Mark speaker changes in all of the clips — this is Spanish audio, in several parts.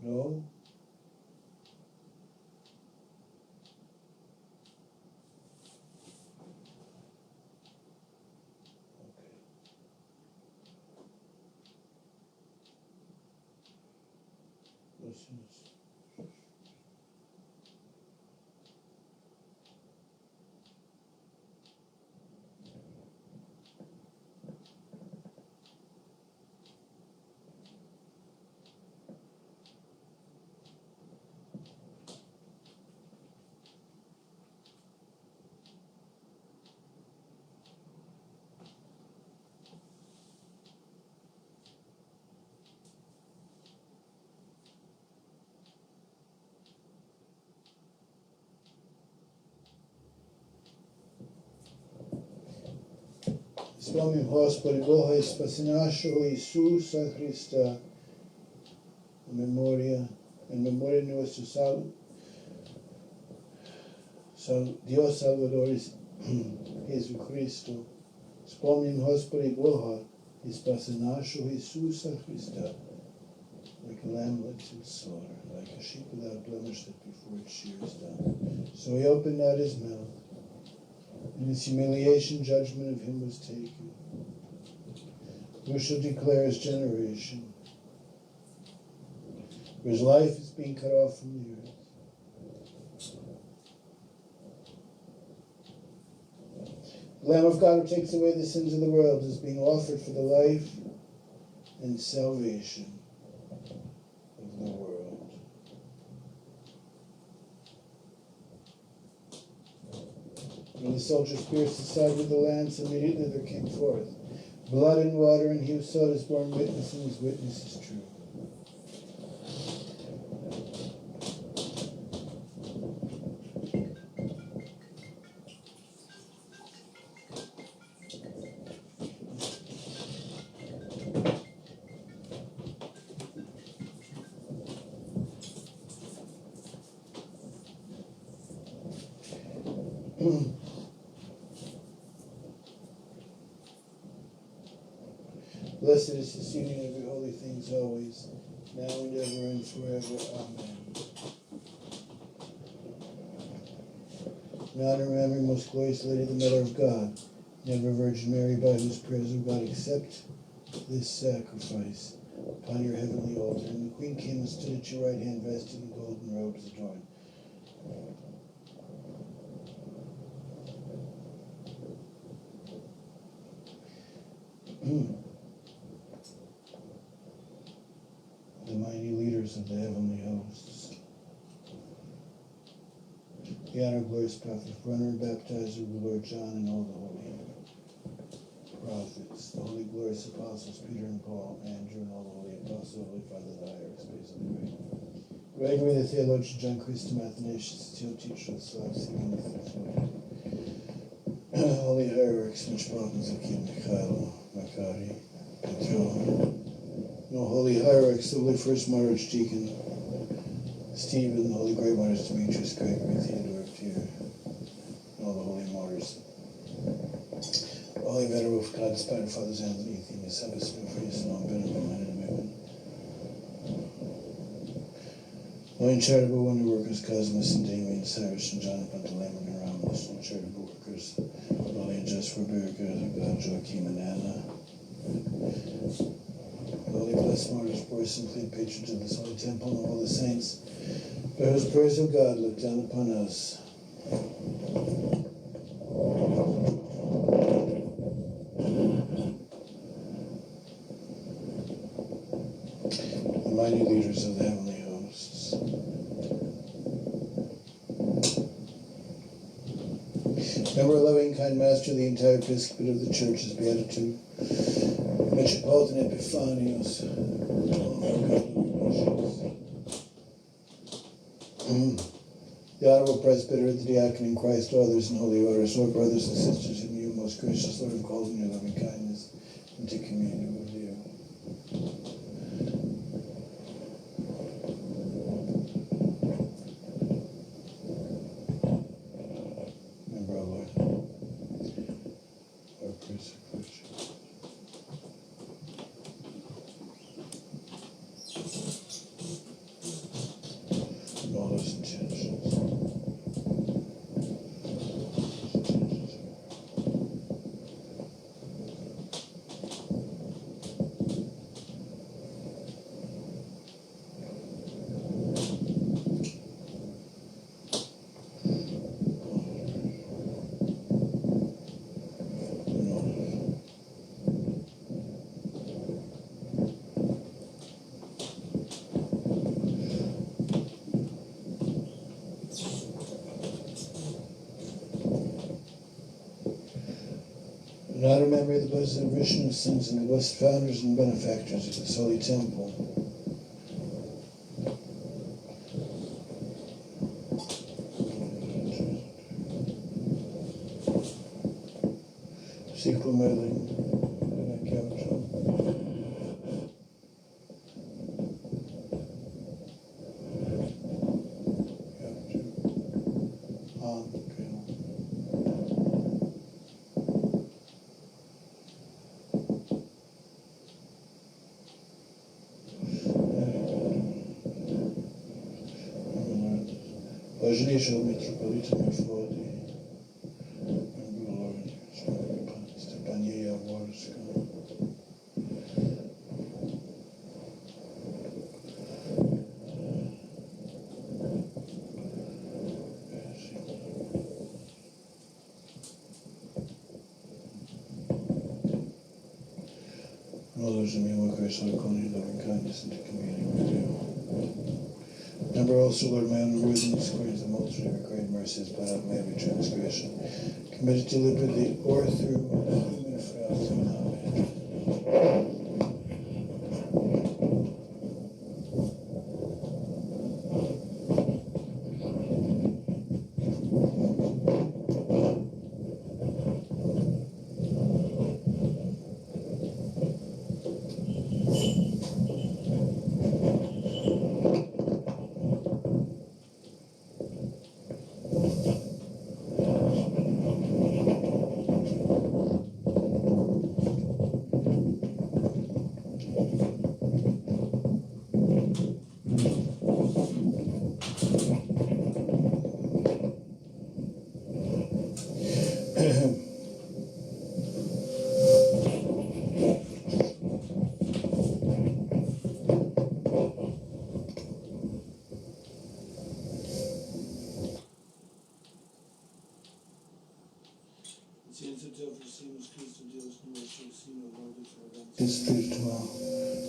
Speaker 1: No? Okay. Listen. Вспомним, Господи, Бога и Спаси нашего Иисуса Христа, in memoria nuestro Dios Salvador Jesucristo. Вспомним, Господи, Бога и Спаси нашего Иисуса Христа, like a lamb led to the slaughter, like a sheep without blemish that before its shears down. So he opened not his mouth. In his humiliation, judgment of him was taken. Who shall declare his generation? For his life is being cut off from the earth. The Lamb of God who takes away the sins of the world is being offered for the life and salvation of the world. When the soldiers pierced his side with the lance, immediately there came forth blood and water, and he who saw it is borne witness, and his witness is true. Blessed is the sealing of your holy things always, now and ever and forever. Amen. In honor and memory, most glorious Lady, the Mother of God, never Virgin Mary, by whose prayers, O God, accept this sacrifice upon your heavenly altar. And the Queen came and stood at your right hand, vested in golden robes adorned. The mighty leaders of the heavenly hosts, the honor glorious prophet, runner and baptizer of the Lord John, and all the holy prophets, the holy glorious apostles Peter and Paul, Andrew, and all the holy apostles, holy Father, the hierarchs, praise of the great Gregory the theologian, John Chrysostom, Athanasius, the teal teacher of Slav, Simeon the holy hierarchs, Metropolitans of King Mikhailo, Makari, Petro. No holy hierarchs, the holy first martyr archdeacon Stephen, the holy great martyrs Demetrius, Gregory, Theodore, Peter, and all the holy martyrs. The holy venerable of God, Spider Fathers, Anthony, Athenius, Sebas, Memphis, and all venerable men and women. Holy charitable wonder workers, Cosmas and Damien, Cyrus and John, Pantaleon and Ramos, and charitable workers, holy and just forbearers of God, Joachim and Anna. Holy blessed martyrs, Boris and Clean, patrons of this holy temple, and all the saints, by whose prayers, O God, look down upon us. The mighty leaders of the heavenly hosts. Remember, loving, kind Master, the entire episcopate of the Church's beatitude, Metropolitan Epiphanios, the honorable presbyter, the diacon in Christ, others and holy orders, Lord, brothers and sisters in you, most gracious Lord, have called in your loving kindness into communion with you. Remember, O Lord, our crucifixion. honor memory of the blessed remission of sins and the blessed founders and benefactors of this holy temple. Ważniejszą metropolitą Wody, Stepanie Jaworska. And all those in me who Christ our loving kindness and to communion with you. Remember also, Lord, my unworthiness according to the multitude of your great mercies, blot out my every transgression, committed deliberately or through human frailty. Amen. Espiritual,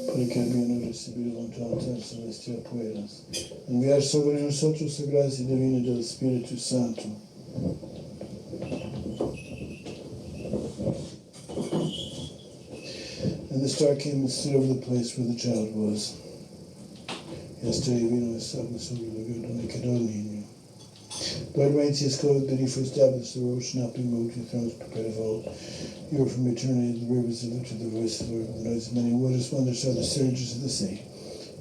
Speaker 1: para que habiendo recibido con tu altar celestial puedas enviar sobre nosotros la gracia divina del Espíritu Santo. And the star came and stood over the place where the child was. Yesterday vino estaba sobre el lugar donde quedó el niño. Lord reigns, he has clothed that he for established the world should not be moved, your thrones prepared of old. You are from eternity, the rivers that look to the voice of the Lord, the noise of many waters, wonders are the surges of the sea.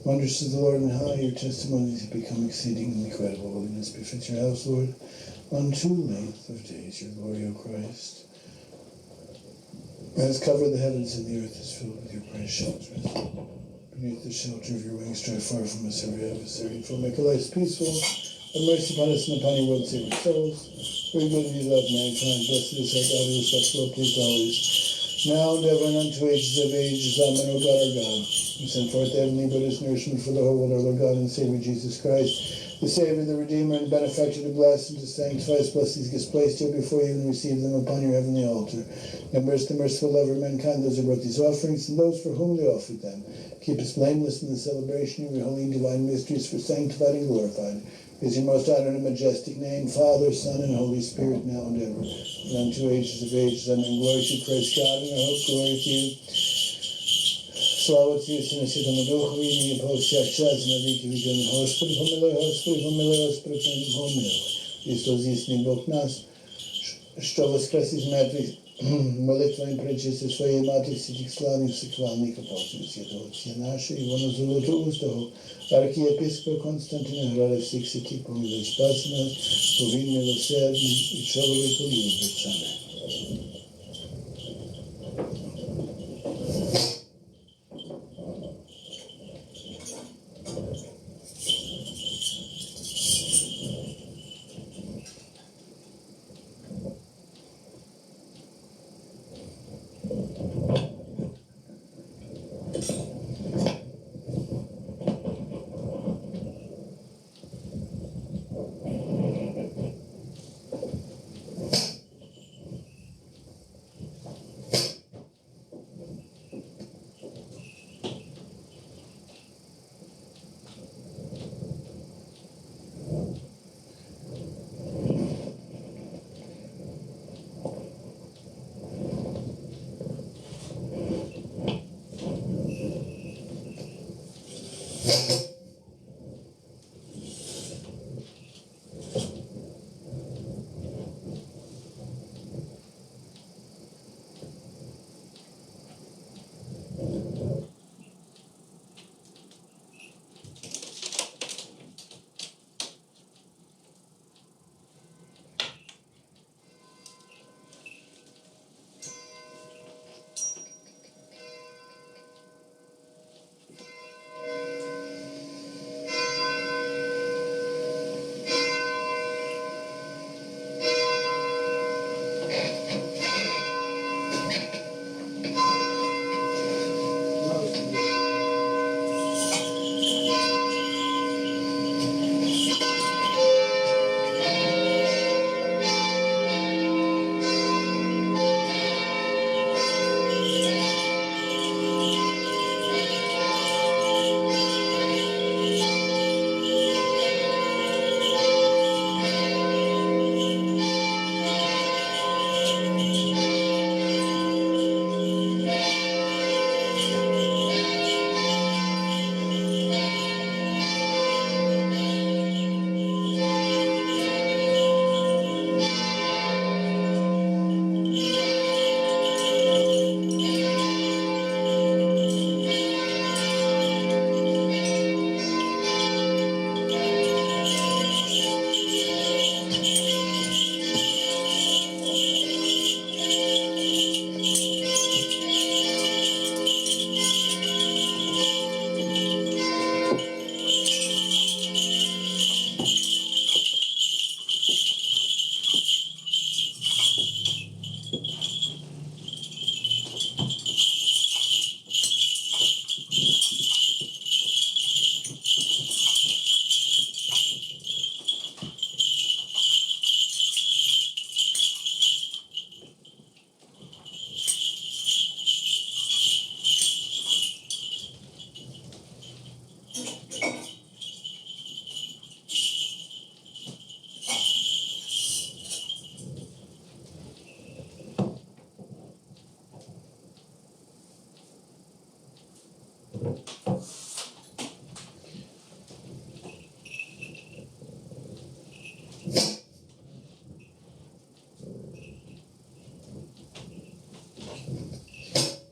Speaker 1: Wonders to the Lord and high, your testimonies have become exceeding incredible. Holiness befits your house, Lord, unto length of days, your glory, O Christ. Has covered the heavens and the earth is filled with your bright shelter. Beneath the shelter of your wings, drive far from us every adversary, for make our lives peaceful. Have mercy upon us and upon your world, save our souls. Very good, you love mankind. Blessed is our God, who is such will please always. Now and ever and unto ages of ages. Amen, O God, our God. And send forth the heavenly Buddhist nourishment for the whole world, our Lord God and Savior Jesus Christ, the Savior, the Redeemer, and Benefactor, to bless and to sanctify us. Bless these gifts placed here before you and receive them upon your heavenly altar. Remember us, the merciful lover of mankind, those who brought these offerings, and those for whom they offered them. Keep us blameless in the celebration of your holy and divine mysteries, for sanctified and glorified is your most honored and majestic name, Father, Son, and Holy Spirit, now and ever, and unto ages of ages. Amen. Glory to Christ God, and our hope, glory to you. Slava Отцю, Сину, Святому Духу, і нині повсякчас, на віки віків. Господи, помилуй, Господи, помилуй, Господи, помилуй. Христос здійсний Бог нас, що воскрес із мертвих, молитвами пречисти своєї Матері, святих славних, всехвальних апостолів, святого Отця нашого, Івана Золотоустого, архієпископа Константина, града всіх святих, помилуй, спаси нас, бо він милосердний і чоловіку любить. Амин.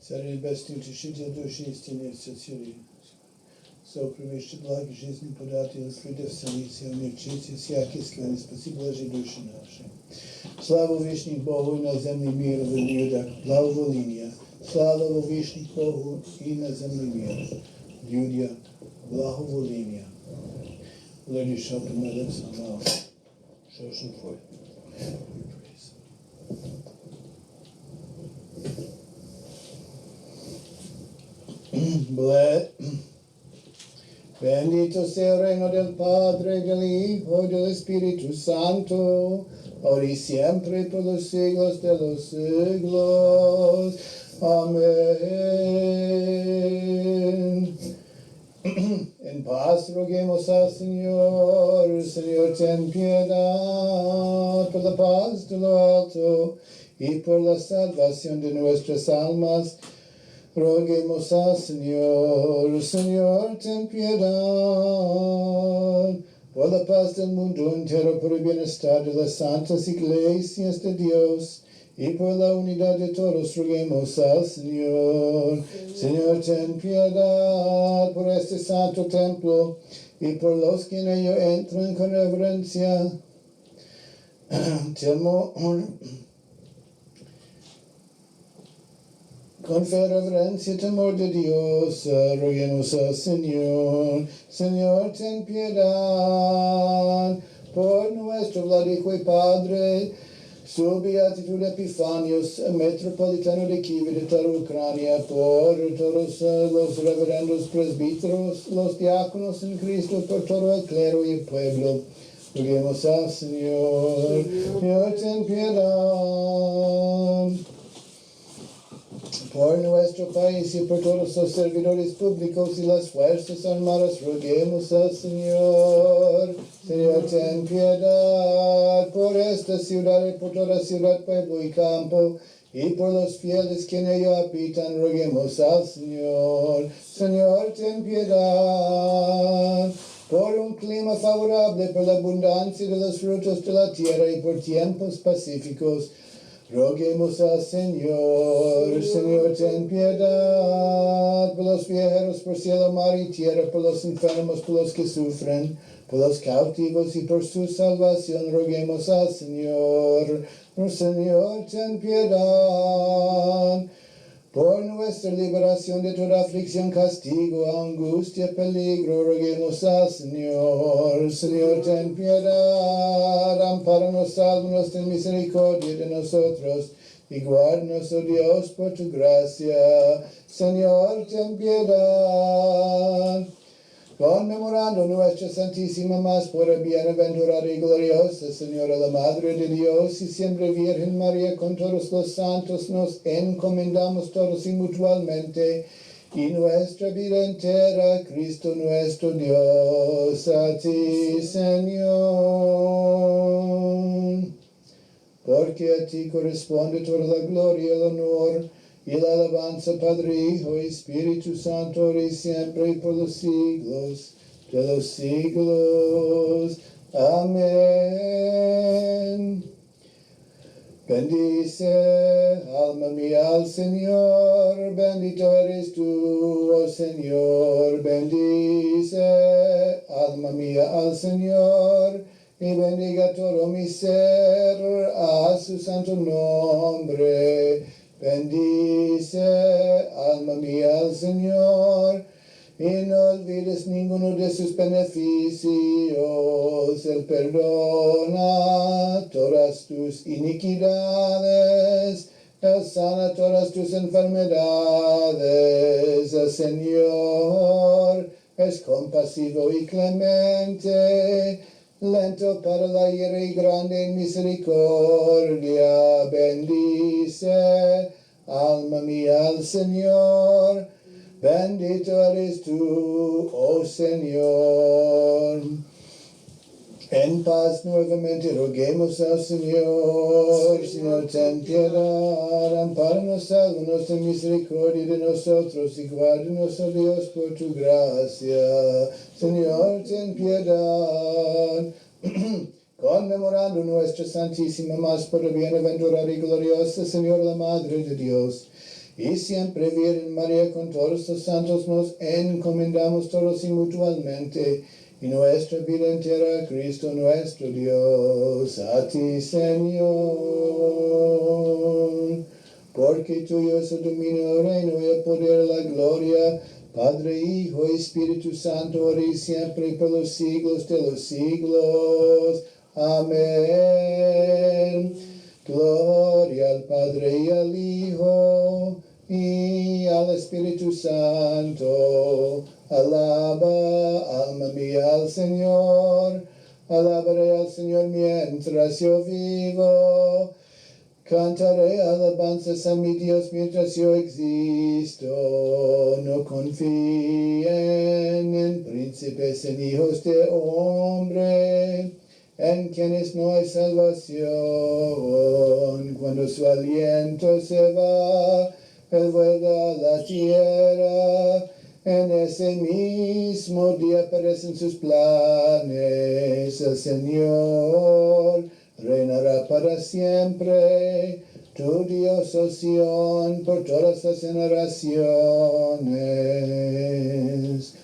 Speaker 1: Царь Небесный, утешитель души истины и все цели. Сокровище благ жизни податель, следов станицы, умягчите всякие склоны, спаси блажи души наши. Слава вишних Богу и на земле мир в людях, благоволения. Слава вишних Богу и на земле мир в людях, благоволения. Lord, you shall open my lips and my mouth shall show forth your praise. Bendito sea el reino del Padre, del Hijo y del Espíritu Santo, ahora y siempre por los siglos de los siglos. Amén. En paz roguemos al Señor. Señor, ten piedad por la paz de lo alto y por la salvación de nuestras almas. Roguemos al Señor. Señor, ten piedad por la paz del mundo entero, por el bienestar de las santas iglesias de Dios y por la unidad de todos. Roguemos al Señor. Señor, ten piedad por este santo templo y por los que en ello entran con reverencia, temor, con fe, reverencia, temor de Dios. Roguemos al Señor. Señor, ten piedad por nuestro Vladico y Padre, su beatitud Epifanios, metropolitano de Kiev y de toda Ucrania, por todos los reverendos presbíteros, los diáconos en Cristo, por todo el clero y el pueblo. Roguemos al Señor. Señor, ten piedad por nuestro país y por todos los servidores públicos y las fuerzas armadas. Roguemos al Señor. Señor, ten piedad por esta ciudad y por toda ciudad, pueblo y campo, y por los fieles que en ella habitan. Roguemos al Señor. Señor, ten piedad favorable por la abundancia de los frutos de la tierra y por tiempos pacíficos. Roguemos al Señor. Señor, ten piedad por los viajeros por cielo, mar y tierra, por los enfermos, por los que sufren, por los cautivos y por su salvación. Roguemos al Señor. Señor, ten piedad. Por nuestra liberación de toda aflicción, castigo, angustia, peligro, roguemos al Señor. Señor, ten piedad, ampáranos, sálvanos, ten misericordia de nosotros, y guárdanos, oh Dios, por tu gracia. Señor, ten piedad. Conmemorando nuestra Santísima más pura, bienaventurada y gloriosa Señora, la Madre de Dios y siempre Virgen María, con todos los santos nos encomendamos todos y mutuamente, y nuestra vida entera, Cristo nuestro Dios, a ti, Señor. Porque a ti corresponde toda la gloria y el honor, y la alabanza, Padre, Hijo y Espíritu Santo, ahora y siempre y por los siglos de los siglos. Amén. Bendice, alma mía, al Señor, bendito eres tú, oh Señor. Bendice, alma mía, al Señor, y bendiga todo mi ser a su santo nombre. Bendice, alma mía, al Señor, y no olvides ninguno de sus beneficios. Él perdona todas tus iniquidades, Él sana todas tus enfermedades. El Señor es compasivo y clemente, lento para la ira y grande en misericordia. Bendice, alma mía, al Señor. Bendito eres tú, oh Señor. En paz nuevamente roguemos al Señor. Señor, ten piedad, ampáranos, sálvanos, ten misericordia de nosotros y guárdanos, oh Dios, por tu gracia. Señor, ten piedad. Conmemorando nuestra Santísima más pura, bienaventurada y gloriosa Señora, la Madre de Dios, y siempre Virgen María, con todos los santos nos encomendamos todos y mutuamente, y nuestra vida entera a Cristo nuestro Dios, a ti, Señor. Porque tuyo es el dominio, el reino y el poder, la gloria, Padre, Hijo y Espíritu Santo, ahora y siempre y por los siglos de los siglos. Amén. Gloria al Padre y al Hijo y al Espíritu Santo. Alaba, alma mía, al Señor. Alabaré al Señor mientras yo vivo. Cantaré alabanzas a mi Dios mientras yo existo. No confíen en príncipes, en hijos de hombre, en quienes no hay salvación. Cuando su aliento se va, Él vuelve a la tierra. En ese mismo día perecen sus planes. El Señor reinará para siempre, tu Dios, oh Sión, por todas las generaciones.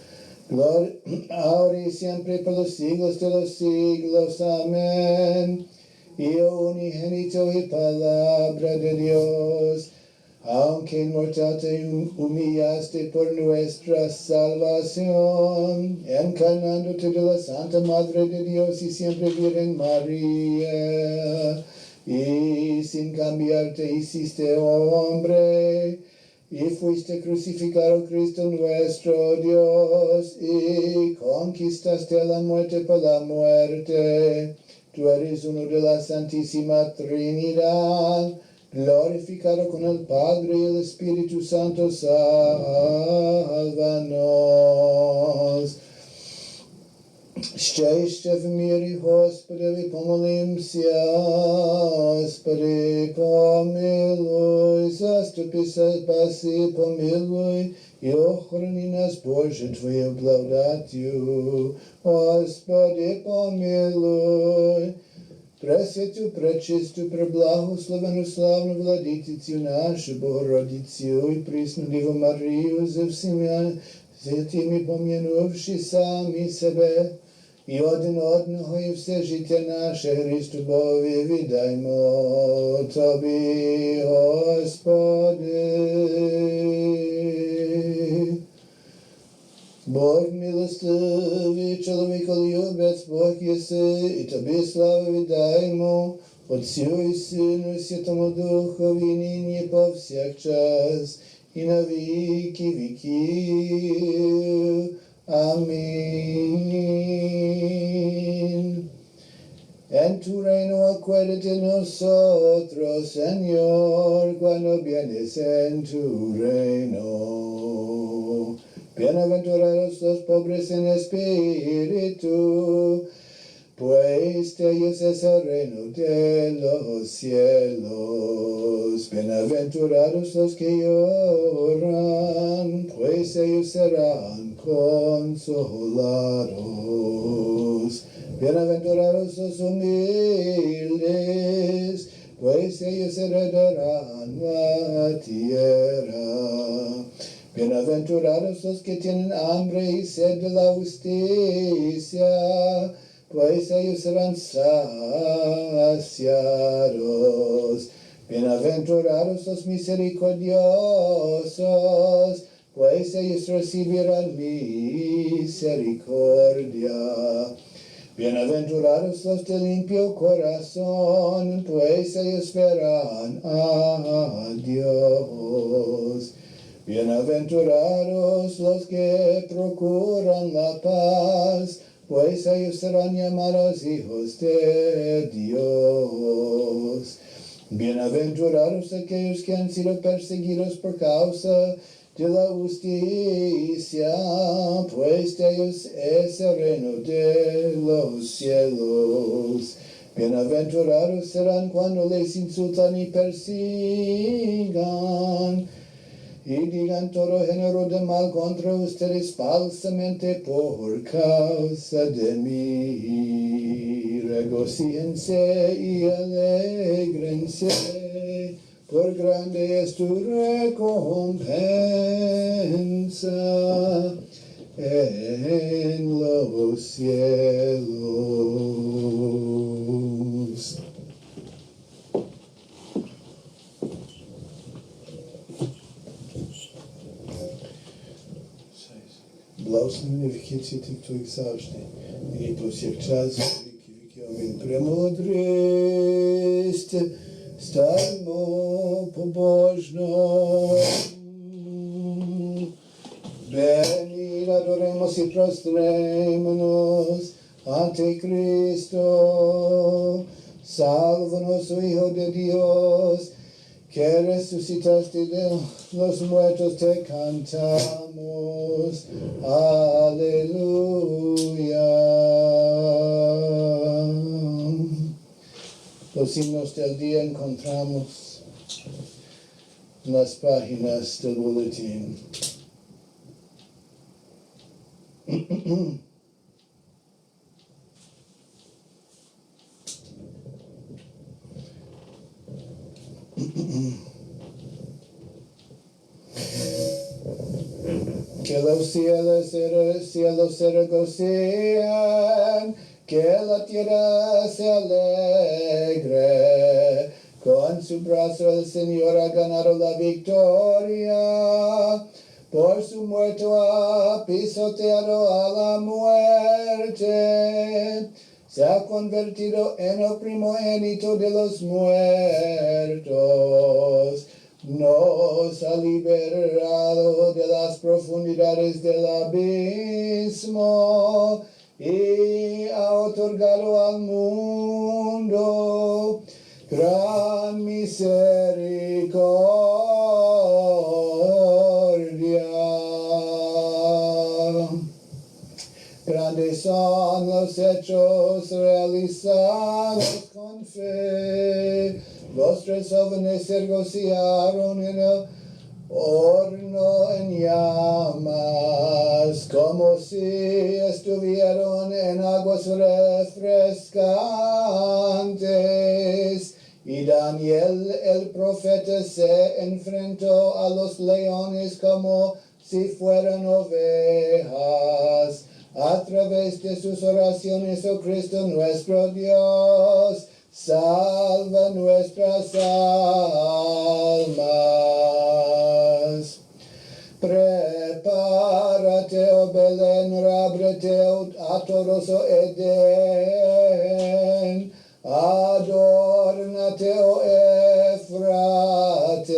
Speaker 1: Gloria, ahora y siempre por los siglos de los siglos. Amén. Hijo unigénito y palabra de Dios, aunque en mortal te humillaste por nuestra salvación, encarnándote de la Santa Madre de Dios y siempre Virgen María, y sin cambiarte hiciste hombre, y fuiste crucificado, Cristo nuestro Dios, y conquistaste a la muerte por la muerte. Tú eres uno de la Santísima Trinidad, glorificado con el Padre y el Espíritu Santo, sálvanos. Szczęście w miri, Господи, помолимся. Господи, помилуй, заступи, спаси, помилуй, и охрани нас, Боже, Твоею благодатью. Господи, помилуй. Пресвятую, пречистую, преблагословенную, славную Владычицу нашу, Богородицу и пресную Деву Марию, за всеми святыми помянувши сами себе, и один одного, и все життя наше Христу Богові віддаймо Тобі, Господи. Бог милостивий, чоловіколюбець, Бог єси, і Тобі славу віддаймо, Отцю і Сину, і Святому Духові, нині повсякчас, і на віки віків. Amén. En tu reino acuérdate de nosotros, Señor, cuando vienes en tu reino. Bienaventurados los pobres en espíritu, pues de ellos es el reino de los cielos. Bienaventurados los que lloran, pues ellos serán consolados. Bienaventurados los humildes, pues ellos heredarán la tierra. Bienaventurados los que tienen hambre y sed de la justicia, pues ellos serán saciados. Bienaventurados los misericordiosos, pues ellos recibirán misericordia. Bienaventurados los de limpio corazón, pues ellos verán a Dios. Bienaventurados los que procuran la paz, pues ellos serán llamados hijos de Dios. Bienaventurados aquellos que han sido perseguidos por causa de la justicia, pues de ellos es el reino de los cielos. Bienaventurados serán cuando les insultan y persigan, y digan todo género de mal contra ustedes falsamente por causa de mí. Regocíjense y alégrense, por grande es tu recompensa en los cielos. Благословені віки святих Твоїх завжди, і повсякчас, і віки віків. Амінь. Премудрість, станьмо побожно. Venid, adoremos y prostrémonos ante Cristo. Sálvanos, oh Hijo de Dios, que resucitaste de los muertos, te cantamos. Aleluya. Los himnos del día encontramos en las páginas del boletín. Que los cielos se regocijen, que la tierra se alegre. Con su brazo el Señor ha ganado la victoria. Por su muerto ha pisoteado a la muerte. Se ha convertido en el primogénito de los muertos. Nos ha liberado de las profundidades del abismo y ha otorgado al mundo gran misericordia. Grandes son los hechos realizados con fe. Los tres jóvenes se regocijaron en el horno en llamas, como si estuvieron en aguas refrescantes. Y Daniel el profeta se enfrentó a los leones como si fueran ovejas. A través de sus oraciones, oh Cristo nuestro Dios, salva nuestras almas. Prepárate, oh Belén, rábrete, oh Ortodoxo Edén. Adórnate, oh Efratea,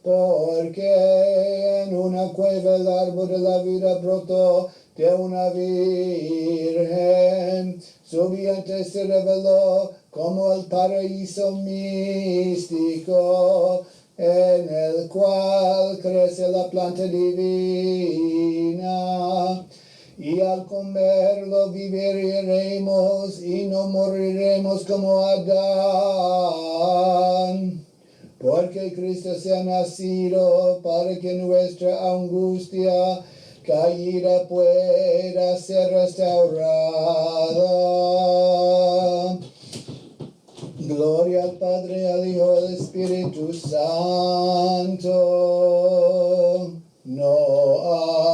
Speaker 1: porque en una cueva el árbol de la vida brotó de una virgen. Su vientre se reveló como el paraíso místico, en el cual crece la planta divina. Y al comerlo viviremos y no moriremos como Adán. Porque Cristo se ha nacido para que nuestra angustia caída pueda ser restaurada. Gloria al Padre, al Hijo, al Espíritu Santo. ¿No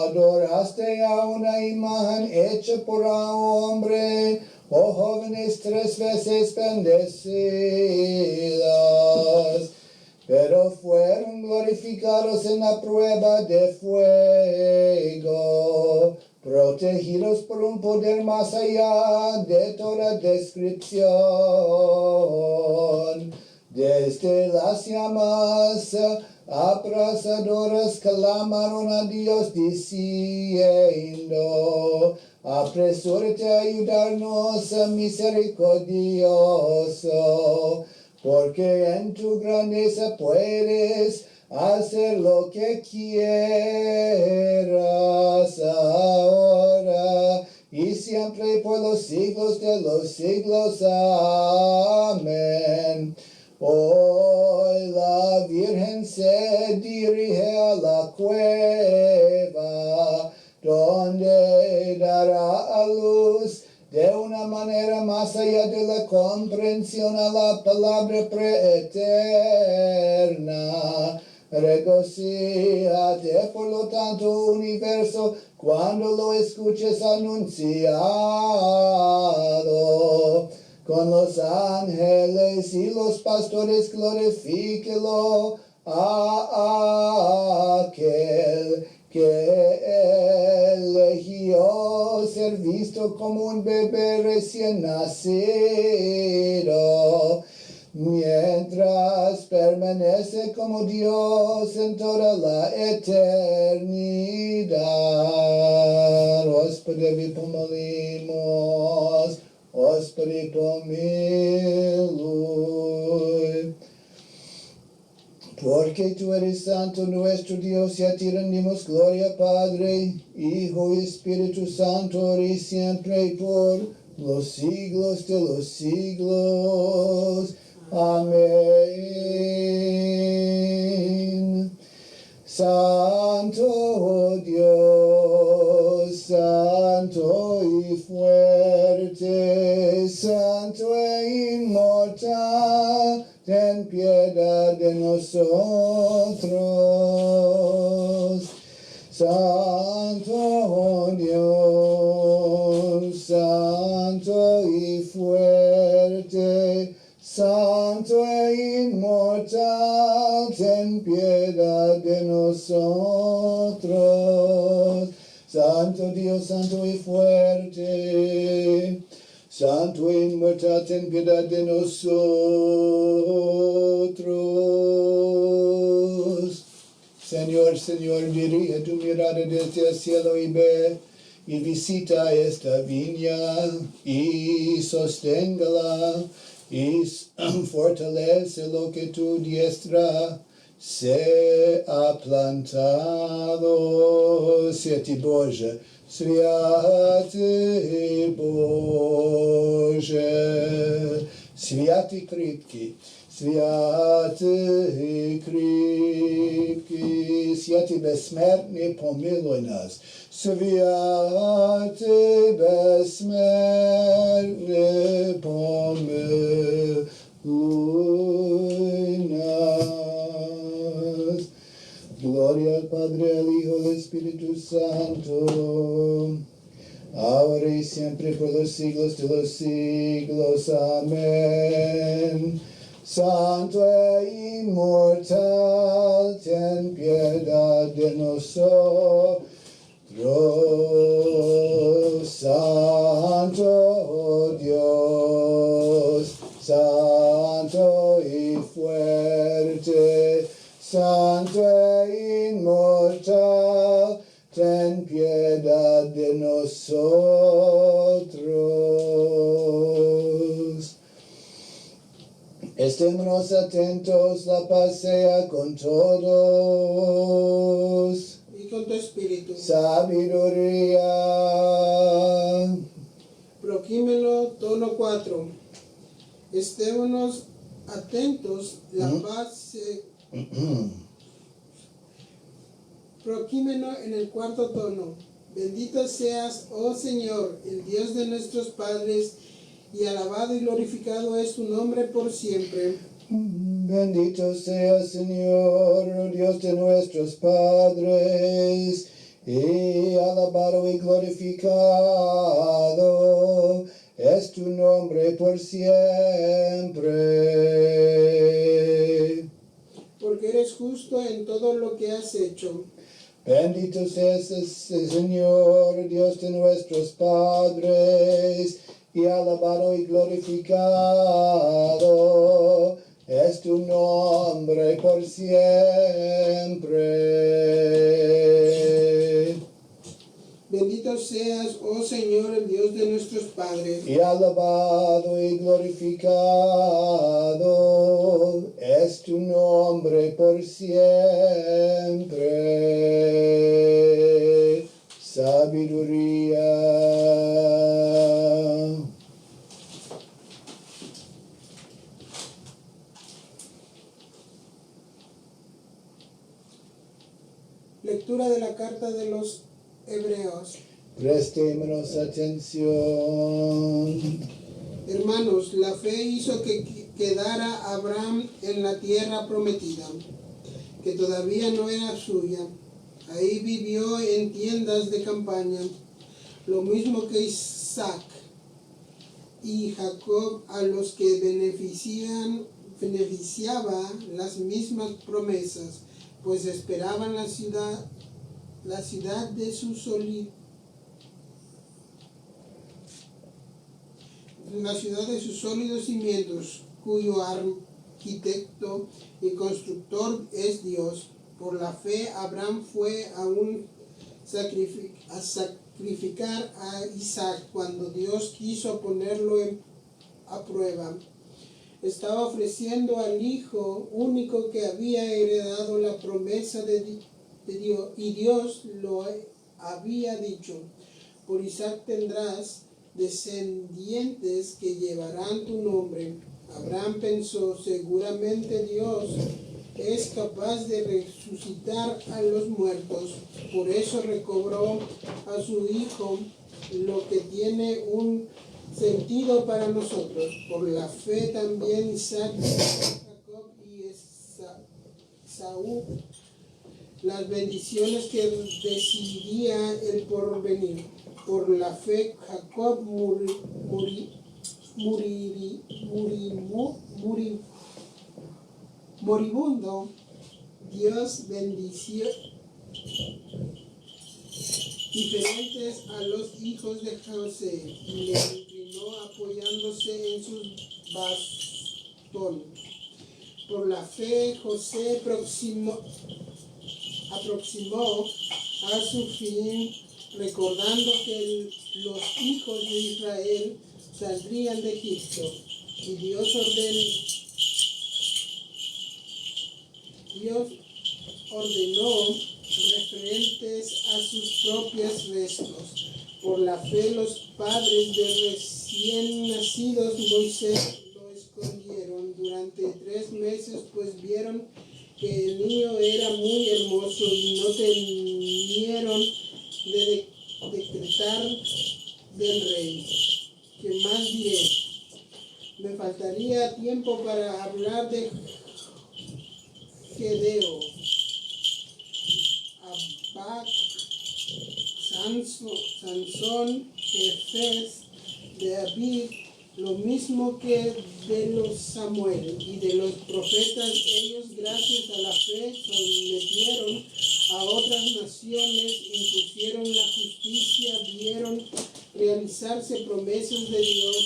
Speaker 1: adoraste a una imagen hecha por hombre, oh jóvenes 3 veces bendecidas? Pero fueron glorificados en la prueba de fuego, protegidos por un poder más allá de toda descripción. Desde las llamas abrasadoras clamaron a Dios diciendo: apresúrate a ayudarnos, misericordioso, porque en tu grandeza puedes hacer lo que quieras ahora y siempre por los siglos de los siglos. Amén. Hoy la Virgen se dirige a la cueva, donde dará a luz de una manera más allá de la comprensión a la palabra preeterna. Regocíjate, por lo tanto, universo, cuando lo escuches anunciado. Con los ángeles y los pastores glorifíquelo a aquel que eligió ser visto como un bebé recién nacido, mientras permanece como Dios en toda la eternidad. Hospede pomolimos, hospede pomilui. Porque tú eres santo nuestro Dios, y a ti rendimos gloria, Padre, Hijo y Espíritu Santo, ahora y siempre y por los siglos de los siglos. Amén. Santo Dios, santo y fuerte, santo e inmortal, ten piedad de nosotros. Santo Dios, santo y fuerte, santo e inmortal, ten piedad de nosotros. Santo Dios, santo y fuerte, santo e inmortal, ten piedad de nosotros. Señor, Señor, dirige tu mirada desde el cielo y ve y visita esta viña y sosténgala y fortalece lo que tu diestra se ha plantado. Sieti Bože, Sviati Bože, Sviati Kripki, Святый крепкий, святый бессмертный, помилуй нас. Святый бессмертный, помилуй нас. Gloria al Padre, al Hijo, al Espíritu Santo, ahora y siempre por los siglos de los siglos. Amén. Santo e inmortal, ten piedad de nosotros. Santo Dios, santo y fuerte, santo e inmortal, ten piedad de nosotros. Estémonos atentos, la paz sea con todos.
Speaker 2: Y con tu espíritu.
Speaker 1: Sabiduría.
Speaker 2: Proquímelo, tono 4. Estémonos atentos, la paz Proquímelo en el cuarto tono. Bendito seas, oh Señor, el Dios de nuestros padres, y alabado y glorificado es tu nombre por siempre.
Speaker 1: Bendito sea, Señor, Dios de nuestros padres, y alabado y glorificado es tu nombre por siempre.
Speaker 2: Porque eres justo en todo lo que has hecho.
Speaker 1: Bendito seas, Señor, Dios de nuestros padres, y alabado y glorificado es tu nombre por siempre.
Speaker 2: Bendito seas, oh Señor, el Dios de nuestros padres.
Speaker 1: Y alabado y glorificado es tu nombre por siempre. Sabiduría.
Speaker 2: Lectura de la carta de los Hebreos.
Speaker 1: Prestémonos atención.
Speaker 2: Hermanos, la fe hizo que quedara Abraham en la tierra prometida, que todavía no era suya. Ahí vivió en tiendas de campaña, lo mismo que Isaac y Jacob, a los que beneficiaba las mismas promesas, pues esperaban la ciudad de sus sólidos cimientos, cuyo arquitecto y constructor es Dios. Por la fe, Abraham fue a sacrificar a Isaac cuando Dios quiso ponerlo a prueba. Estaba ofreciendo al hijo único que había heredado la promesa de Dios, y Dios lo había dicho: por Isaac tendrás descendientes que llevarán tu nombre. Abraham pensó: seguramente Dios es capaz de resucitar a los muertos. Por eso recobró a su hijo, lo que tiene un sentido para nosotros. Por la fe también Isaac, Jacob y Esaú, las bendiciones que decidía el porvenir. Por la fe Jacob moribundo, Dios bendició diferentes a los hijos de José y le inclinó apoyándose en su bastón. Por la fe José aproximó a su fin, recordando que los hijos de Israel saldrían de Egipto, y Dios ordenó referentes a sus propios restos. Por la fe los padres de recién nacidos Moisés lo escondieron durante 3 meses, pues vieron que el niño era muy hermoso y no temieron de decretar del rey. ¿Qué más diré? Me faltaría tiempo para hablar de Gedeo, Abac, Sansón, Jefes, David, lo mismo que de los Samuel y de los profetas. Ellos, gracias a la fe, sometieron a otras naciones, impusieron la justicia, vieron realizarse promesas de Dios,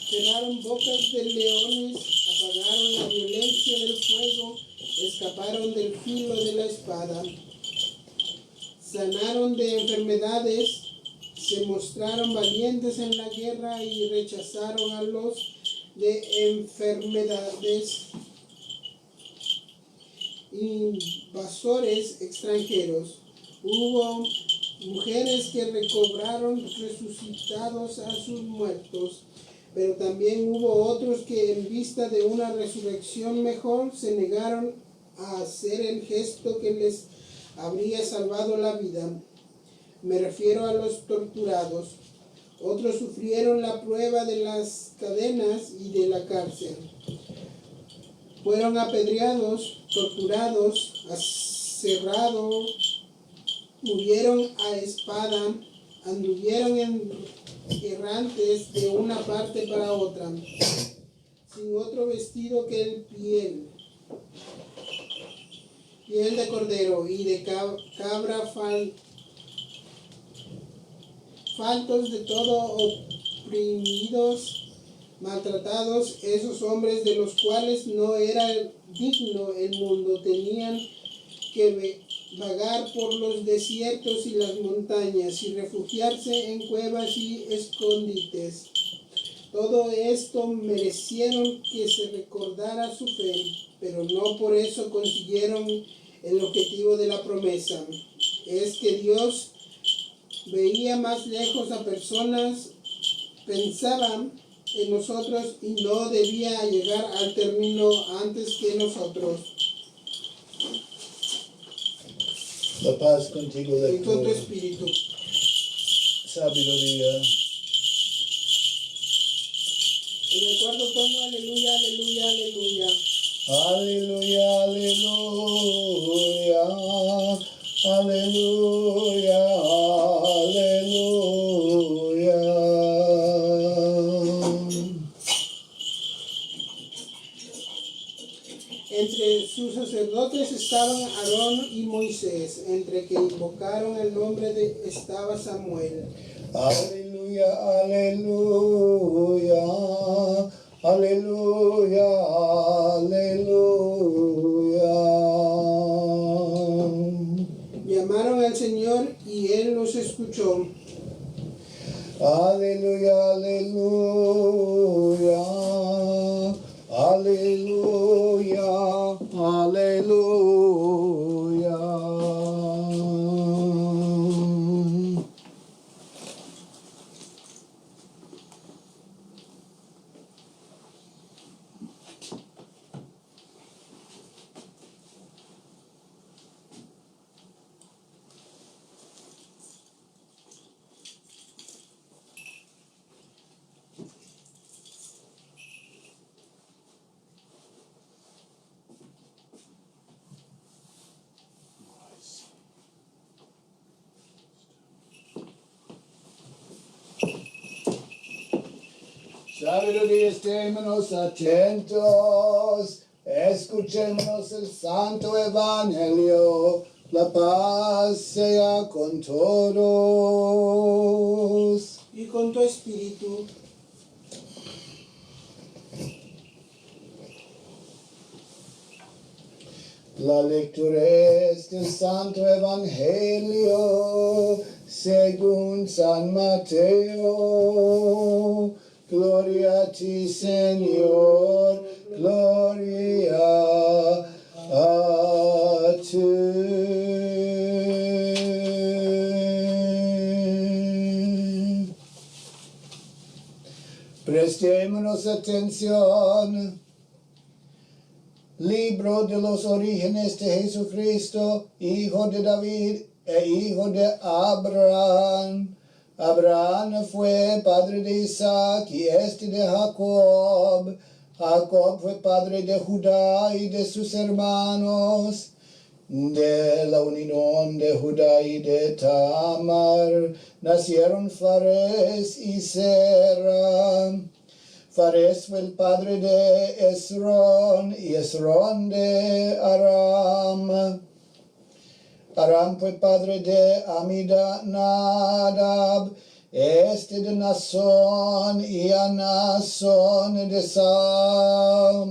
Speaker 2: cerraron bocas de leones, apagaron la violencia del fuego, escaparon del filo de la espada, sanaron de enfermedades, se mostraron valientes en la guerra y rechazaron a los de enfermedades, invasores extranjeros. Hubo mujeres que recobraron resucitados a sus muertos, pero también hubo otros que en vista de una resurrección mejor se negaron a hacer el gesto que les habría salvado la vida. Me refiero a los torturados. Otros sufrieron la prueba de las cadenas y de la cárcel. Fueron apedreados, torturados, aserrados, murieron a espada, anduvieron errantes de una parte para otra, sin otro vestido que el piel de cordero y de cabra, faltos de todo, oprimidos, maltratados. Esos hombres de los cuales no era digno el mundo tenían que vagar por los desiertos y las montañas y refugiarse en cuevas y escondites. Todo esto merecieron que se recordara su fe, pero no por eso consiguieron el objetivo de la promesa. Es que Dios veía más lejos a personas, pensaba en nosotros y no debía llegar al término antes que nosotros.
Speaker 1: La paz contigo,
Speaker 2: Y con tu
Speaker 1: lector.
Speaker 2: espíritu.
Speaker 1: Sabiduría.
Speaker 2: En el cuarto tono, aleluya, aleluya, aleluya.
Speaker 1: Aleluya, aleluya. Aleluya, aleluya.
Speaker 2: Entre sus sacerdotes estaban Aarón y Moisés, entre que invocaron el nombre de estaba Samuel.
Speaker 1: Aleluya, aleluya. Aleluya, aleluya.
Speaker 2: Llamaron al Señor y Él los escuchó.
Speaker 1: Aleluya, aleluya. Aleluya, aleluya. Sabiduría, estémonos atentos, escuchémonos el Santo Evangelio, la paz sea con todos.
Speaker 2: Y con tu espíritu.
Speaker 1: La lectura es del Santo Evangelio según San Mateo. Gloria a ti, Señor, gloria a ti. Prestémonos atención. Libro de los orígenes de Jesucristo, hijo de David e hijo de Abraham. Abraham fue padre de Isaac y de Jacob. Jacob fue padre de Judá y de sus hermanos. De la unión de Judá y de Tamar nacieron Fares y Sera. Fares fue el padre de Esrón y Esrón de Aram. Aram fue padre de Aminadab, de Nazón y a Nazón de Salmón.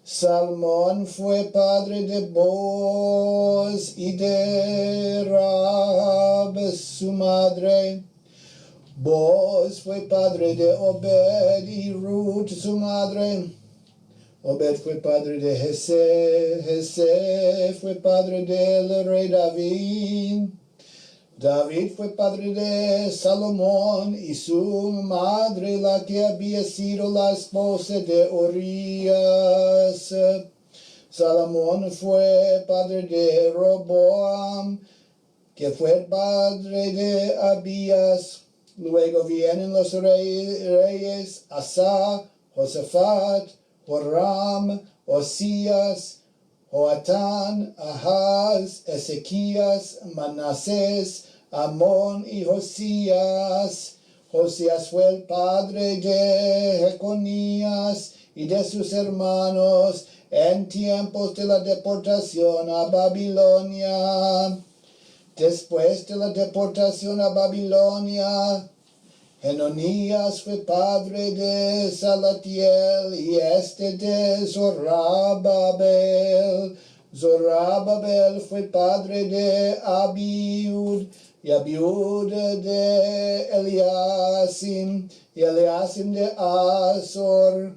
Speaker 1: Salmón fue padre de Boz y de Rab, su madre. Boz fue padre de Obed y Ruth, su madre. Obed fue padre de Jesé. Jesé fue padre del rey David. David fue padre de Salomón y su madre, la que había sido la esposa de Urías. Salomón fue padre de Roboam, que fue padre de Abías. Luego vienen los reyes Asa, Josafat, Joram, Osías, Joatán, Ahaz, Ezequías, Manasés, Amón y Josías. Josías fue el padre de Jeconías y de sus hermanos en tiempos de la deportación a Babilonia. Después de la deportación a Babilonia, Henonías fue padre de Salatiel y de Zorababel. Zorababel fue padre de Abiud y Abiud de Eliasim y Eliasim de Azor.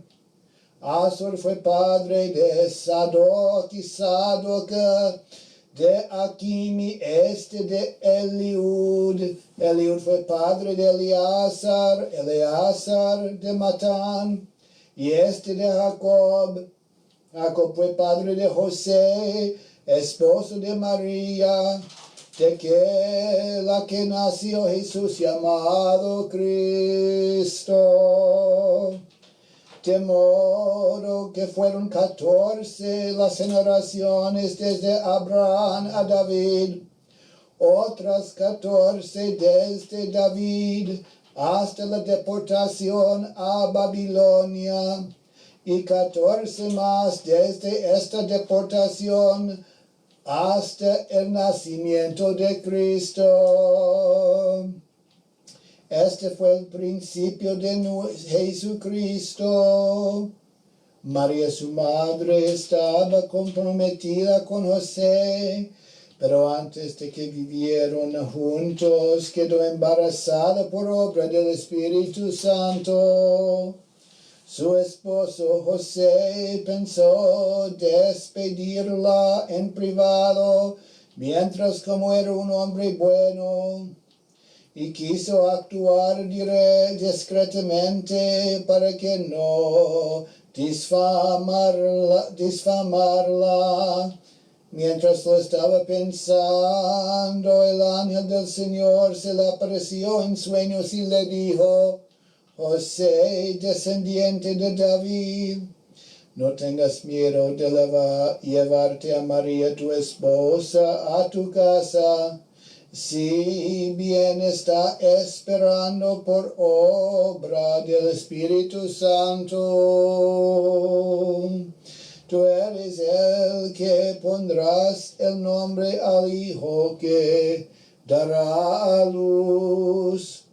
Speaker 1: Azor fue padre de Sadoc y Sadoc de Akim y de Eliud. Eliud fue padre de Eleazar, Eleazar de Matán y de Jacob. Jacob fue padre de José, esposo de María, de la que nació Jesús llamado Cristo. De modo que fueron 14 las generaciones desde Abraham a David, otras 14 desde David hasta la deportación a Babilonia, y 14 más desde esta deportación hasta el nacimiento de Cristo. Este fue el principio de Jesucristo. María, su madre, estaba comprometida con José, pero antes de que vivieron juntos, quedó embarazada por obra del Espíritu Santo. Su esposo José pensó despedirla en privado, mientras como era un hombre bueno, y quiso actuar discretamente para que no difamarla. Mientras lo estaba pensando, el ángel del Señor se le apareció en sueños y le dijo: José, descendiente de David, no tengas miedo de llevarte a María, tu esposa, a tu casa. Si bien está esperando por obra del Espíritu Santo, tú eres el que pondrás el nombre al hijo que dará a luz,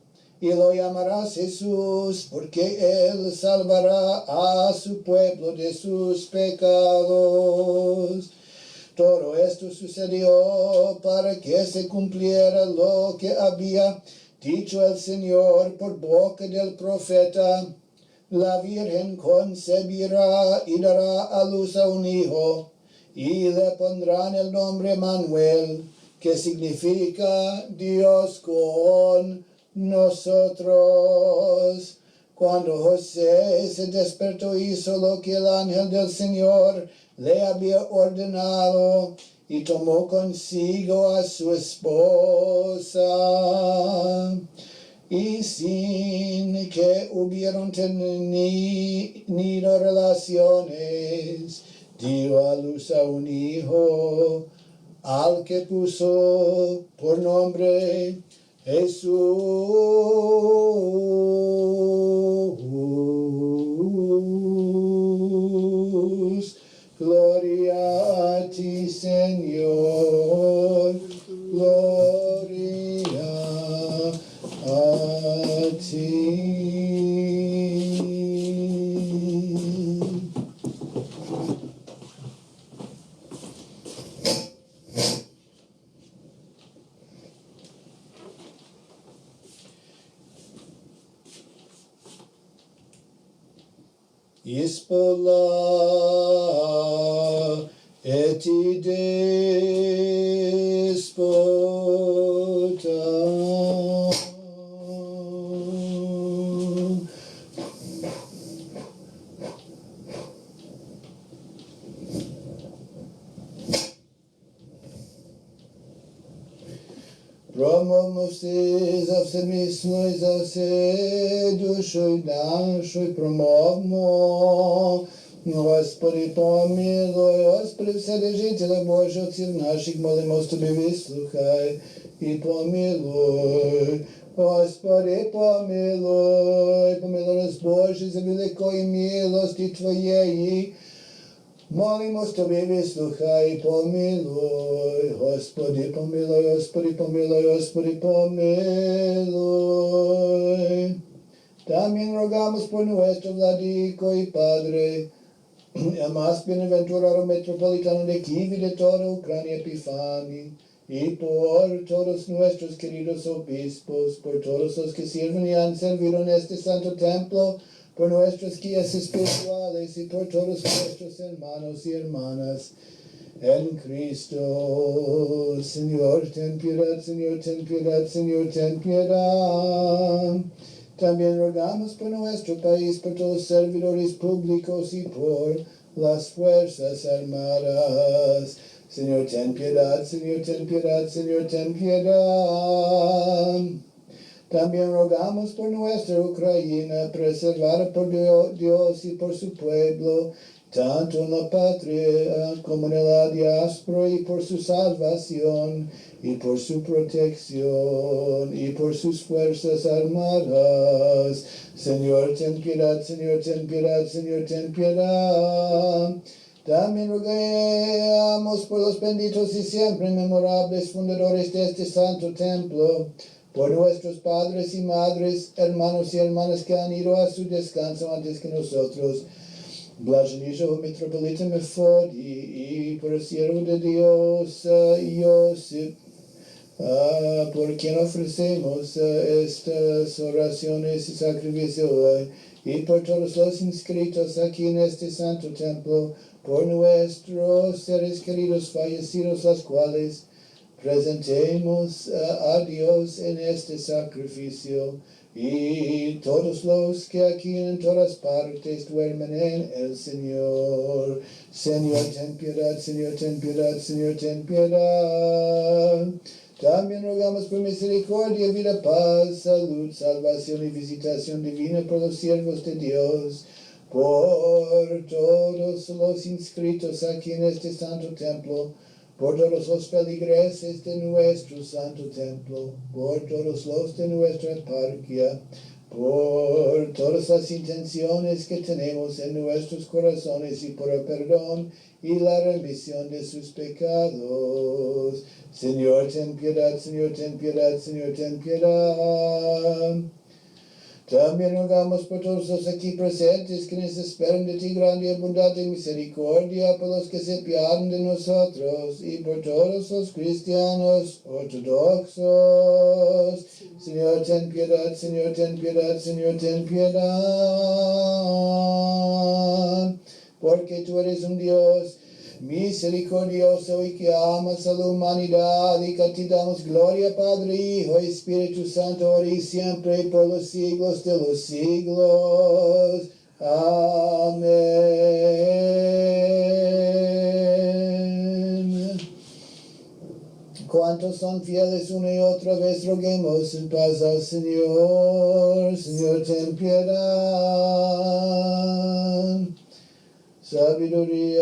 Speaker 1: y lo llamarás Jesús, porque él salvará a su pueblo de sus pecados. Todo esto sucedió para que se cumpliera lo que había dicho el Señor por boca del profeta: la Virgen concebirá y dará a luz a un hijo, y le pondrán el nombre Manuel, que significa Dios con nosotros. Cuando José se despertó, hizo lo que el ángel del Señor le había ordenado y tomó consigo a su esposa. Y sin que hubieran tenido relaciones, dio a luz a un hijo, al que puso por nombre Jesús. Gloria a ti, Señor. Gloria a ti. Ispola et despota. Promovmostis av servisnois av sedušoj našoj promovmo. Господи, помилуй, Господи, Вседержителя Божий, отців наших, молимось Тобі, вислухай і помилуй. Господи, помилуй, помилуй нас, Боже, за великої милості Твоєї. Молимось Тобі, вислухай і помилуй. Господи, помилуй, Господи, помилуй, Господи, помилуй. También rogamos por nuestro Vladico y Padre, el más bienaventurado metropolitano de Kiev y de toda Ucrania Epifani, y por todos nuestros queridos obispos, por todos los que sirven y han servido en este santo templo, por nuestros guías espirituales y por todos nuestros hermanos y hermanas en Cristo. Señor, ten piedad, Señor, ten piedad, Señor, ten piedad. También rogamos por nuestro país, por todos los servidores públicos y por las fuerzas armadas. Señor, ten piedad, Señor, ten piedad, Señor, ten piedad. También rogamos por nuestra Ucrania, preservada por Dios y por su pueblo, tanto en la patria como en la diáspora, y por su salvación, y por su protección, y por sus fuerzas armadas. Señor, ten piedad, Señor, ten piedad, Señor, ten piedad. También rogamos por los benditos y siempre memorables fundadores de este santo templo, por nuestros padres y madres, hermanos y hermanas que han ido a su descanso antes que nosotros, Blaženíšeho metropolita Mefodí, y por el siervo de Dios, Josip, por quien ofrecemos estas oraciones y sacrificios hoy, y por todos los inscritos aquí en este santo templo, por nuestros seres queridos fallecidos, los cuales presentemos a Dios en este sacrificio, y todos los que aquí en todas partes duermen en el Señor. Señor, ten piedad, Señor, ten piedad, Señor, ten piedad. También rogamos por misericordia, vida, paz, salud, salvación y visitación divina por los siervos de Dios, por todos los inscritos aquí en este santo templo, por todos los feligreses de nuestro santo templo, por todos los de nuestra parroquia, por todas las intenciones que tenemos en nuestros corazones y por el perdón y la remisión de sus pecados. Señor, ten piedad, Señor, ten piedad, Señor, ten piedad. También rogamos por todos los aquí presentes que nos esperan de ti grande y abundante misericordia, por los que se piadan de nosotros, y por todos los cristianos ortodoxos. Señor, ten piedad, Señor, ten piedad, Señor, ten piedad. Porque tú eres un Dios misericordioso y que amas a la humanidad, y que te damos gloria, Padre, Hijo y Espíritu Santo, ahora y siempre, y por los siglos de los siglos. Amén. ¿Cuántos son fieles una y otra vez? Roguemos en paz al Señor. Señor, ten piedad. Sabiduría.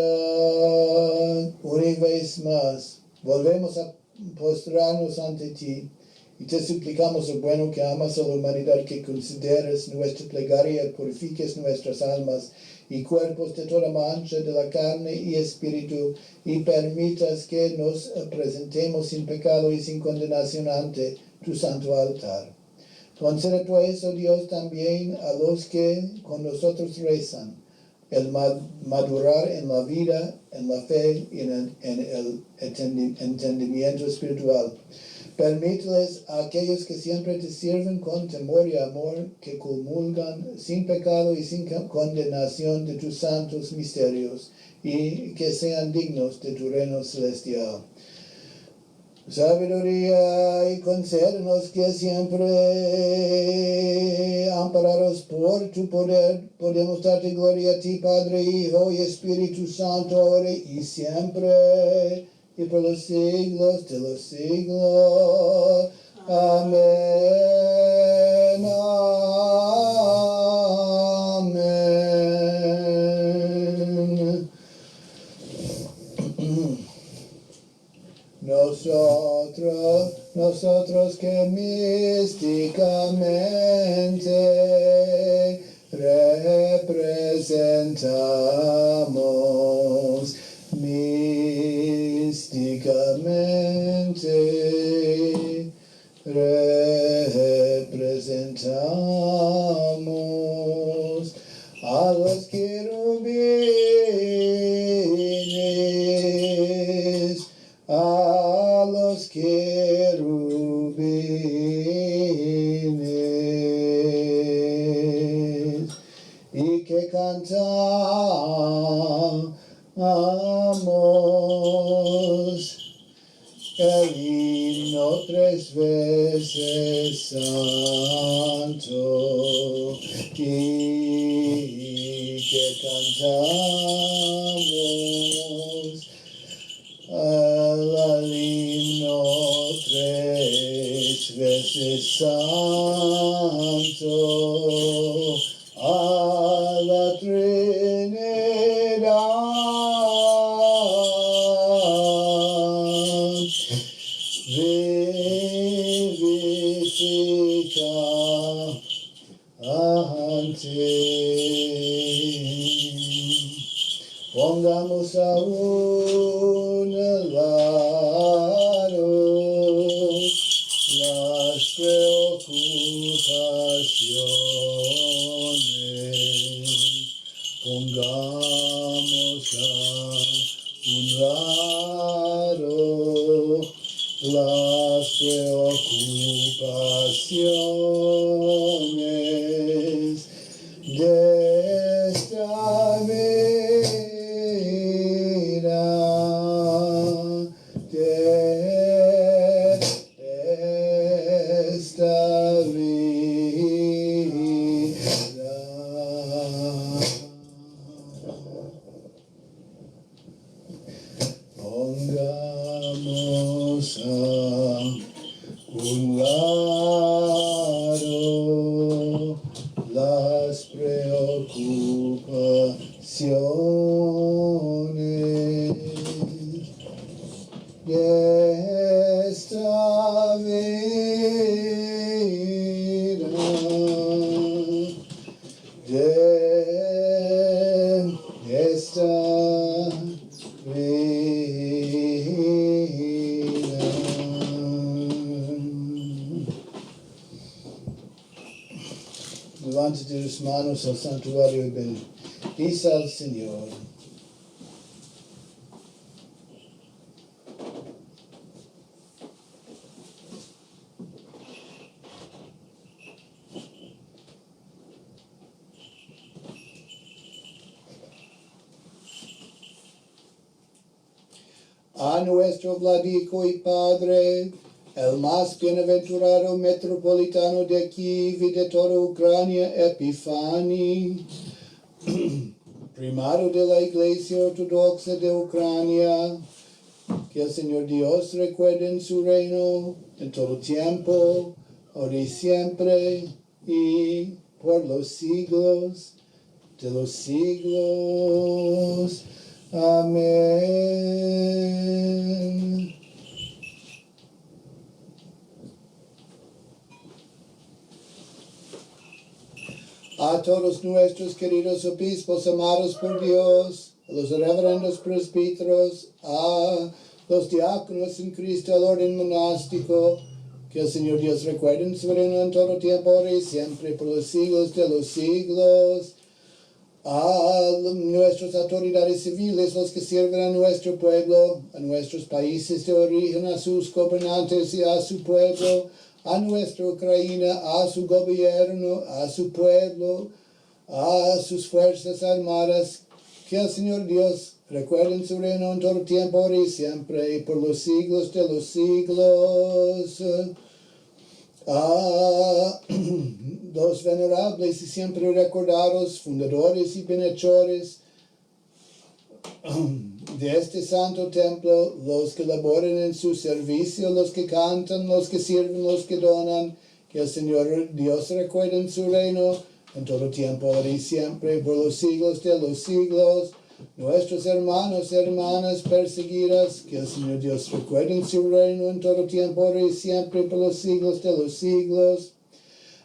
Speaker 1: Una vez más, volvemos a postrarnos ante ti y te suplicamos, oh bueno, que amas a la humanidad, que consideres nuestra plegaria, purifiques nuestras almas y cuerpos de toda mancha de la carne y espíritu, y permitas que nos presentemos sin pecado y sin condenación ante tu santo altar. Concede pues, oh Dios, también a los que con nosotros rezan, el madurar en la vida, en la fe y en el entendimiento espiritual. Permíteles a aquellos que siempre te sirven con temor y amor, que comulgan sin pecado y sin condenación de tus santos misterios, y que sean dignos de tu reino celestial. Sabiduría, y concédenos que siempre, amparados por tu poder, podemos darte gloria a ti, Padre, Hijo y Espíritu Santo, ahora y siempre, y por los siglos de los siglos. Amén. Amén. Nosotros que místicamente representamos, a los querubines, a los querubines, y que cantamos el himno 3 veces santo, y que cantamos el himno 3 veces santo a la Trinidad. Vivifica ante. Pongamos a un lado las preocupaciones. Pongamos a un lado las preocupaciones de esta vida, de esta vida. Pongamos a un lado las preocupaciones de esta vida, de esta vida. Levántate tus manos al santuario y bendice al Señor.
Speaker 3: a nuestro Vladico y Padre, el más bienaventurado metropolitano de Kiev y de toda Ucrania, Epifani, primado de la Iglesia Ortodoxa de Ucrania, que el Señor Dios recuerde en su reino en todo tiempo, ahora y siempre, y por los siglos de los siglos. Amén. A todos nuestros queridos obispos amados por Dios, a los reverendos presbíteros, a los diáconos en Cristo, al orden monástico, que el Señor Dios recuerde en su reino en todo tiempo, ahora y siempre, por los siglos de los siglos. A nuestras autoridades civiles, los que sirven a nuestro pueblo, a nuestros países de origen, a sus gobernantes y a su pueblo, a nuestra Ucrania, a su gobierno, a su pueblo, a sus fuerzas armadas, que el Señor Dios recuerde en su reino en todo tiempo, ahora y siempre, y por los siglos de los siglos. A los venerables y siempre recordados, fundadores y bienhechores de este santo templo, los que laboran en su servicio, los que cantan, los que sirven, los que donan, que el Señor Dios recuerde en su reino en todo tiempo, ahora y siempre, por los siglos de los siglos. Nuestros hermanos y hermanas perseguidas, que el Señor Dios recuerde en su reino en todo tiempo, ahora y siempre, por los siglos de los siglos.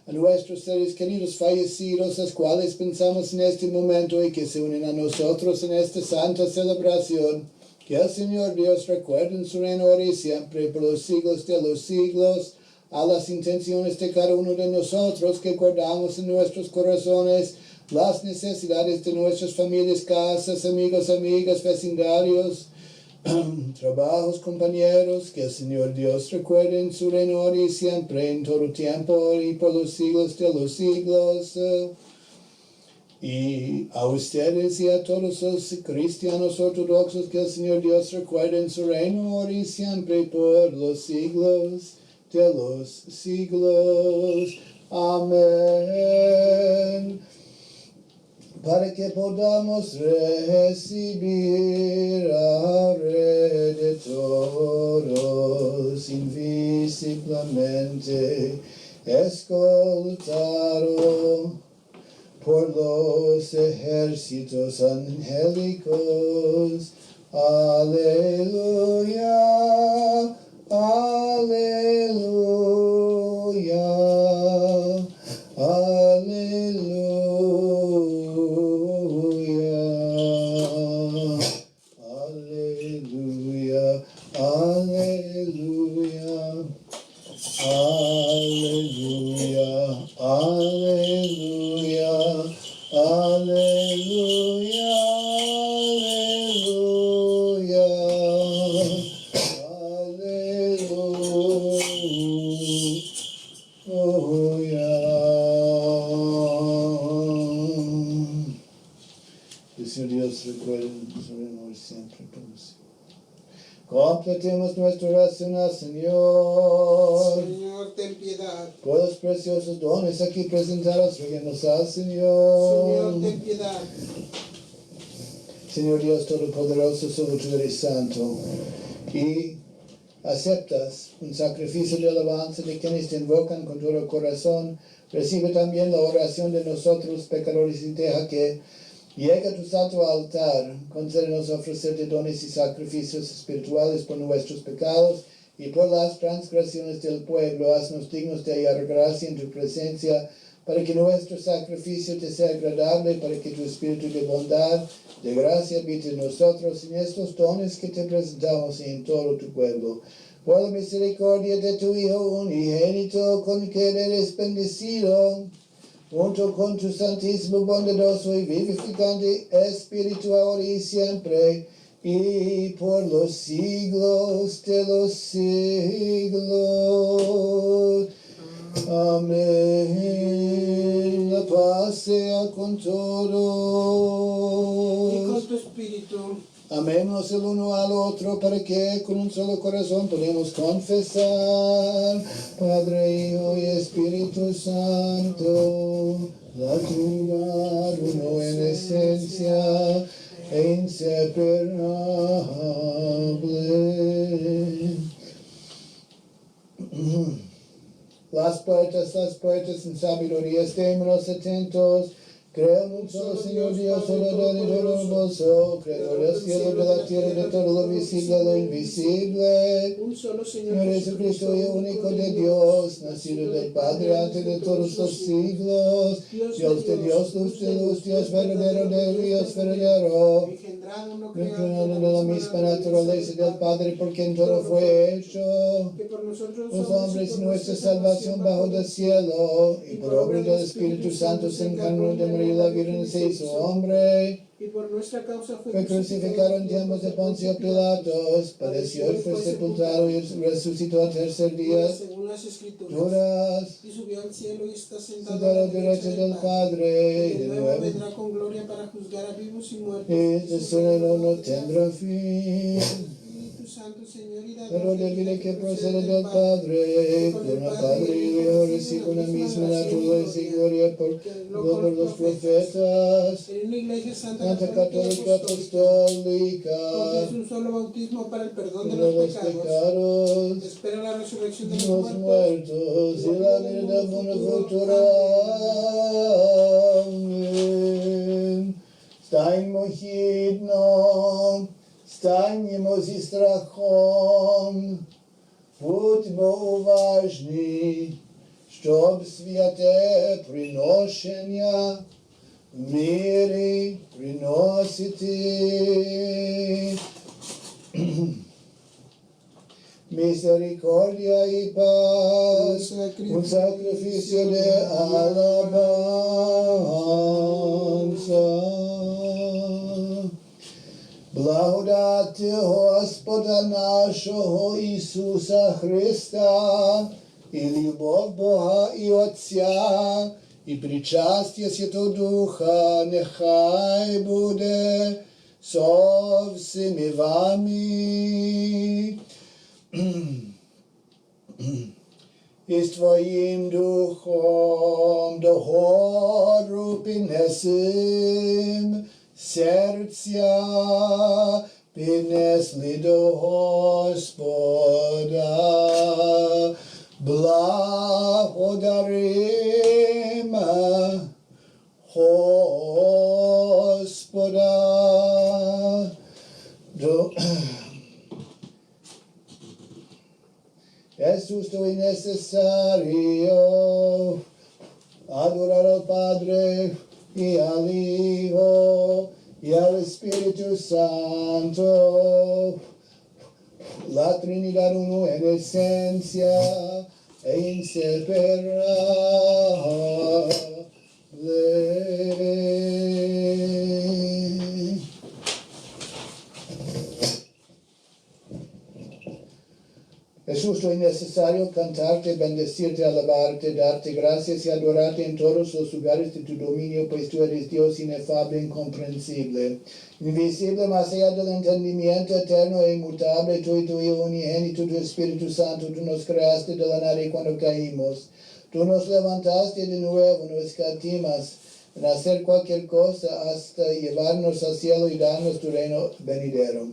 Speaker 3: A nuestros seres queridos fallecidos, los cuales pensamos en este momento y que se unen a nosotros en esta santa celebración, que el Señor Dios recuerde en su reino ahora y siempre, por los siglos de los siglos. A las intenciones de cada uno de nosotros que guardamos en nuestros corazones, las necesidades de nuestras familias, casas, amigos, amigas, vecindarios, trabajos, compañeros, que el Señor Dios recuerde en su reino ahora y siempre, en todo tiempo y por los siglos de los siglos. Y a ustedes y a todos los cristianos ortodoxos, que el Señor Dios recuerde en su reino ahora y siempre, por los siglos de los siglos. Amén. Para que podamos recibir al Redentor invisiblemente escoltado por los ejércitos angélicos. Aleluya, aleluya, aleluya. Aleluya, aleluya, aleluya, aleluya, aleluya. El Señor Dios recuerde su amor siempre por nosotros. Completemos nuestra oración al Señor.
Speaker 2: Señor, ten piedad.
Speaker 3: Por los preciosos dones aquí presentados, roguemos al Señor.
Speaker 2: Señor, ten piedad.
Speaker 3: Señor Dios Todopoderoso, solo tú eres santo, y aceptas un sacrificio de alabanza de quienes te invocan con todo el corazón. Recibe también la oración de nosotros, pecadores, y deja que llegue a tu santo altar. Concédenos ofrecerte dones y sacrificios espirituales por nuestros pecados y por las transgresiones del pueblo. Haznos dignos de hallar gracia en tu presencia, para que nuestro sacrificio te sea agradable, para que tu espíritu de bondad, de gracia, habite en nosotros en estos dones que te presentamos y en todo tu pueblo. Por la misericordia de tu Hijo unigénito, con quien eres bendecido, junto con tu santísimo, bondadoso y vivificante Espíritu, ahora y siempre, y por los siglos de los siglos. Amén. La paz sea con todos.
Speaker 2: Y con tu espíritu.
Speaker 3: Amemos el uno al otro para que con un solo corazón podamos confesar, Padre, Hijo y Espíritu Santo, la Trinidad, uno en esencia e inseparable. Las puertas en sabiduría, estémonos atentos. Creo en un solo Señor Dios, Salvador y Todopoderoso, Creador del cielo, de la tierra, de todo lo visible, lo invisible.
Speaker 2: Un solo Señor
Speaker 3: Señor Jesucristo, Hijo único de Dios, nacido del Padre antes de todos los siglos, Dios de Dios, luz de luz, Dios verdadero de Dios verdadero,
Speaker 2: engendrado, no
Speaker 3: creado
Speaker 2: creado,
Speaker 3: de la misma naturaleza del Padre, por quien todo fue hecho.
Speaker 2: que por nosotros
Speaker 3: Los hombres y nuestra salvación bajo del cielo, y por obra del Espíritu Santo se encarnó de María la Virgen, se hizo hombre,
Speaker 2: y por nuestra causa
Speaker 3: fue crucificado en tiempos de Poncio Pilatos, padeció y fue sepultado y resucitó al tercer día,
Speaker 2: según las Escrituras,
Speaker 3: duras,
Speaker 2: y subió al cielo y está sentado
Speaker 3: sentado a la derecha del Padre,
Speaker 2: y
Speaker 3: y
Speaker 2: de
Speaker 3: de
Speaker 2: nuevo
Speaker 3: nuevo,
Speaker 2: vendrá con gloria para juzgar a vivos y muertos.
Speaker 3: y su reino no tendrá fin.
Speaker 2: Espíritu Santo, Señor, y
Speaker 3: Pero de vida que procede del Padre, con el Padre y Hijo recibe la misma naturaleza y gloria por los profetas,
Speaker 2: en una iglesia santa,
Speaker 3: Santa Católica Apostólica,
Speaker 2: es un solo bautismo para el perdón de
Speaker 3: de
Speaker 2: los
Speaker 3: los
Speaker 2: pecados.
Speaker 3: pecados,
Speaker 2: Espera la resurrección de
Speaker 3: los
Speaker 2: los
Speaker 3: muertos y la vida futura. Amén. Stajmo hitno, stanimo zі страхом, будьмо уважні, щоб святе приношення в мирі приносити. Misericordia y paz, un sacrificio de alabanza. Благодати Господа нашого Ісуса Христа, і любов Бога і Отця, і причастя Святого Духа нехай буде со всіми вами. І з Твоїм Духом до гору піднесем серця, піднесли до Господа, благодаримо Господа. Es justo y necesario adorar al Padre y al Hijo y al Espíritu Santo, la Trinidad uno en esencia e inseparable. Es justo y necesario cantarte, bendecirte, alabarte, darte gracias y adorarte en todos los lugares de tu dominio, pues tú eres Dios inefable, incomprensible, invisible, más allá del entendimiento eterno e inmutable. Tú y tu Hijo unigénito, tu Espíritu Santo, tú nos creaste de la nada y cuando caímos. Tú nos levantaste de nuevo, no escatimas en hacer cualquier cosa hasta llevarnos al cielo y darnos tu reino venidero.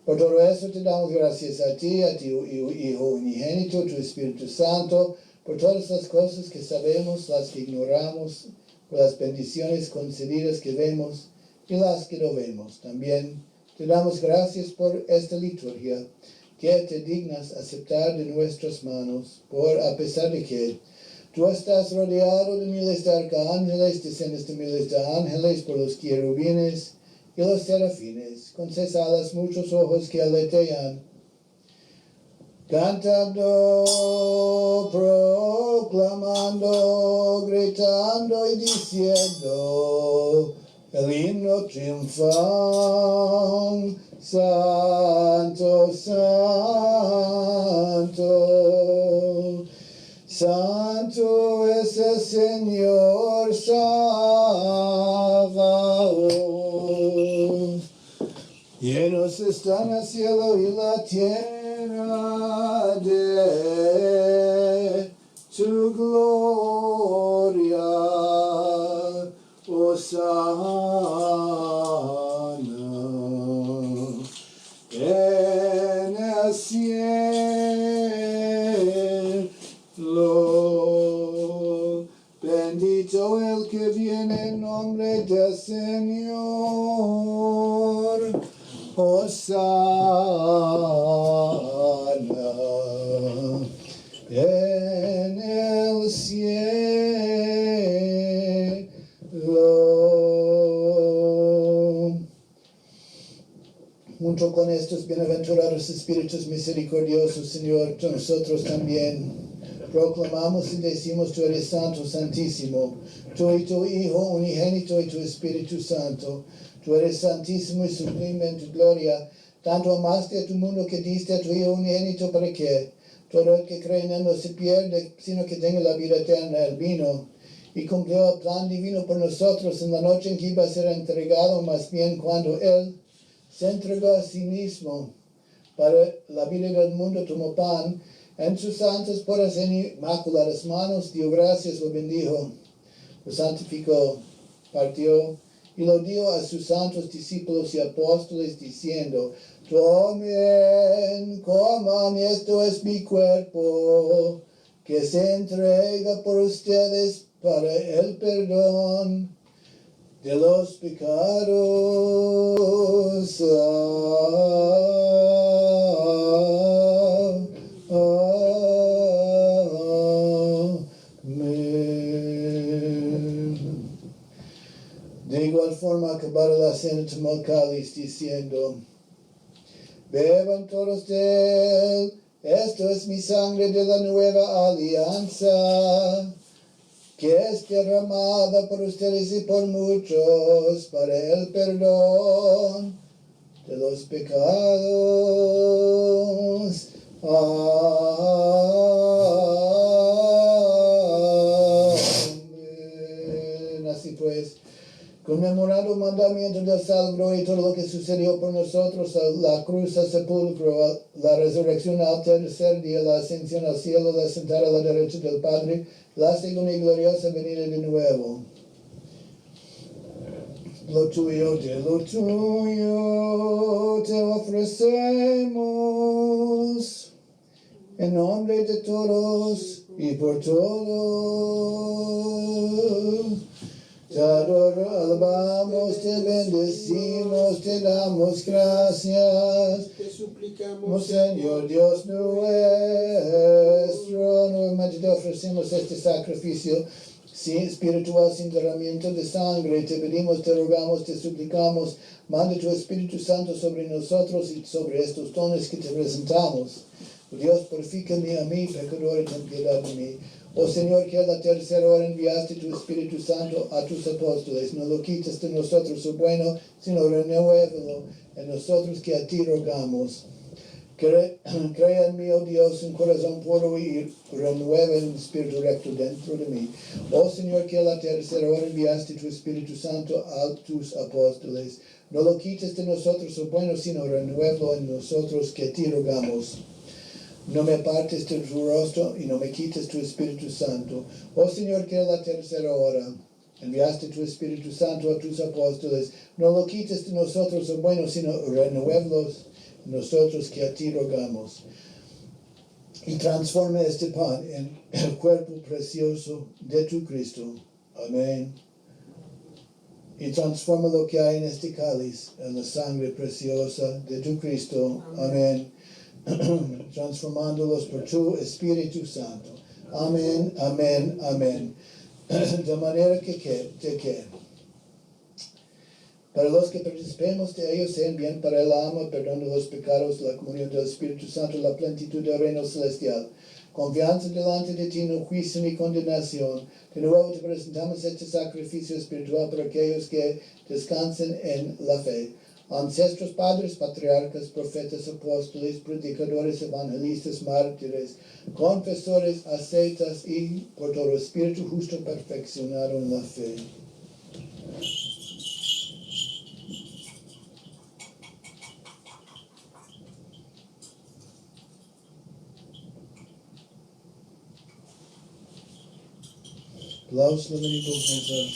Speaker 3: Por todo eso te damos gracias a ti, a tu Hijo unigénito, tu Espíritu Santo, por todas las cosas que sabemos, las que ignoramos, por las bendiciones concedidas que vemos y las que no vemos. También te damos gracias por esta liturgia que te dignas aceptar de nuestras manos, a pesar de que tú estás rodeado de miles de arcángeles, decenas de miles de ángeles, por los querubines y los serafines, con 6 alas, muchos ojos que aletean, cantando, proclamando, gritando y diciendo el himno triunfal, Santo, Santo. Santo es el Señor Salvador. Llenos Dios está en el cielo y la tierra de tu gloria. Hosanna en el cielo. Bendito el que viene en nombre del Señor. Hosanna en el cielo. Junto con estos bienaventurados espíritus misericordiosos, Señor, nosotros también proclamamos y decimos: tú eres santo, santísimo, tú y tu Hijo unigénito y tu Espíritu Santo. Tú eres santísimo y sublime en tu gloria. Tanto amaste a tu mundo que diste a tu Hijo unigénito para que todo el que cree en él no se pierde, sino que tenga la vida eterna. Él vino y cumplió el plan divino por nosotros en la noche en que iba a ser entregado, más bien cuando Él se entregó a sí mismo para la vida del mundo, tomó pan, en sus santas puras e inmaculadas manos dio gracias, lo bendijo, lo santificó, partió y lo dio a sus santos discípulos y apóstoles, diciendo: tomen, coman, esto es mi cuerpo, que se entrega por ustedes para el perdón de los pecados. Amén. De igual forma, acabada la cena, tomó el cáliz, diciendo: beban todos de él, esto es mi sangre de la nueva alianza, que es derramada por ustedes y por muchos para el perdón de los pecados. Amén. Así pues, conmemorando el mandamiento del salvo y todo lo que sucedió por nosotros, la cruz, el sepulcro, la resurrección al tercer día, la ascensión al cielo, la sentada a la derecha del Padre, la segunda y gloriosa venida de nuevo. Lo tuyo te ofrecemos, en nombre de todos y por todos. Te alabamos, te bendecimos, te damos gracias.
Speaker 2: Te suplicamos,
Speaker 3: Señor Dios nuestro, nuevamente te ofrecemos este sacrificio espiritual sin derramamiento de sangre. Te pedimos, te rogamos, te suplicamos, manda tu Espíritu Santo sobre nosotros y sobre estos dones que te presentamos. Oh Dios, purifícame a mí, pecador, y ten piedad de mí. Oh Señor, que a la tercera hora enviaste tu Espíritu Santo a tus apóstoles, no lo quites de nosotros lo bueno, sino renuévalo en nosotros, que a ti rogamos. Crea en mí, oh Dios, un corazón puro y renueva el espíritu recto dentro de mí. Oh Señor, que a la tercera hora enviaste tu Espíritu Santo a tus apóstoles, no lo quites de nosotros lo bueno, sino renuévalo en nosotros, que a ti rogamos. No me apartes de tu rostro y no me quites tu Espíritu Santo. Oh Señor, que a la tercera hora enviaste tu Espíritu Santo a tus apóstoles, no lo quites de nosotros lo bueno, sino renuévalos en nosotros, que a ti rogamos. Y transforma este pan en el cuerpo precioso de tu Cristo. Amén. Y transforma lo que hay en este cáliz en la sangre preciosa de tu Cristo. Amén. Transformándolos por tu Espíritu Santo. Amén, amén, amén. De manera que para los que participemos de ellos sean bien para el alma, perdón de los pecados, la comunión del Espíritu Santo, la plenitud del reino celestial. Confianza delante de ti, no juicio ni condenación. De nuevo te presentamos este sacrificio espiritual para aquellos que descansen en la fe. Ancestros, padres, patriarcas, profetas, apóstoles, predicadores, evangelistas, mártires, confesores, ascetas y por todo espíritu justo perfeccionado en la fe.
Speaker 2: te
Speaker 1: Aplausos la bendición.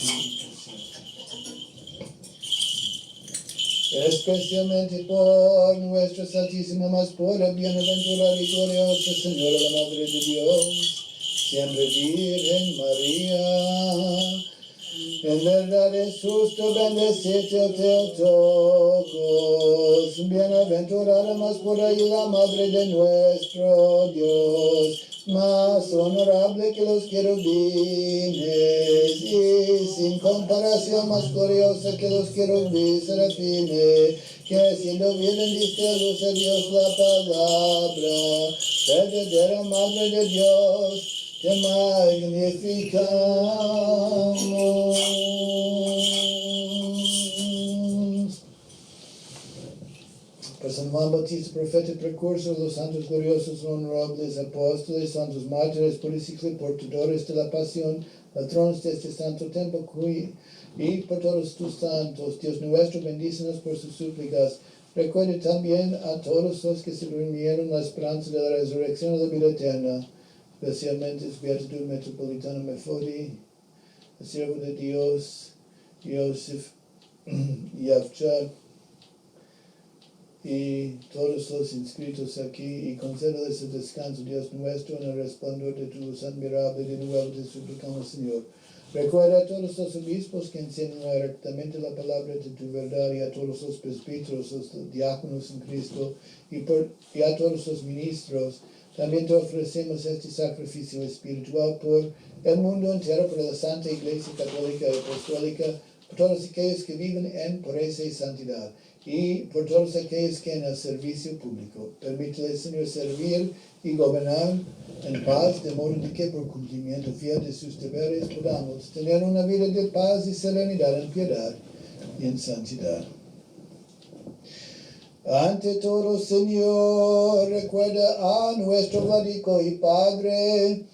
Speaker 3: Especialmente por nuestra Santísima más pura, bienaventurada y gloriosa Señora, la Madre de Dios, siempre Virgen María. En verdad es justo bendecirte todos, bienaventurada más pura y la Madre de nuestro Dios, más honorable que los querubines, y sin comparación más gloriosa que los querubines serafines, que siendo bien bendita luz de Dios la palabra, verdadera Madre de Dios, te magnificamos. Por San Juan Bautista, profeta y precursor, los santos gloriosos, honorables apóstoles, santos mártires, políticos y portadores de la pasión, patronos de este santo templo, y por todos tus santos, Dios nuestro, bendícenos por sus súplicas. Recuerde también a todos los que se durmieron la esperanza de la resurrección de la vida eterna, especialmente el beato metropolitano Mefodi, el siervo de Dios, Yosef Yavcha, y todos los inscritos aquí, y concédales el descanso, Dios nuestro, en el resplandor de tu luz admirable, de nuevo te suplicamos, Señor. Recuerda a todos los obispos que enseñan rectamente la palabra de tu verdad, y a todos los presbíteros, los diáconos en Cristo, y a todos los ministros. También te ofrecemos este sacrificio espiritual por el mundo entero, por la Santa Iglesia Católica y Apostólica, por todos aquellos que viven en pureza y santidad, y por todos aquellos que en el servicio público. Permítele, Señor, servir y gobernar en paz, de modo de que por cumplimiento fiel de sus deberes podamos tener una vida de paz y serenidad en piedad y en santidad. Ante todo, Señor, recuerda a nuestro Vladico y Padre,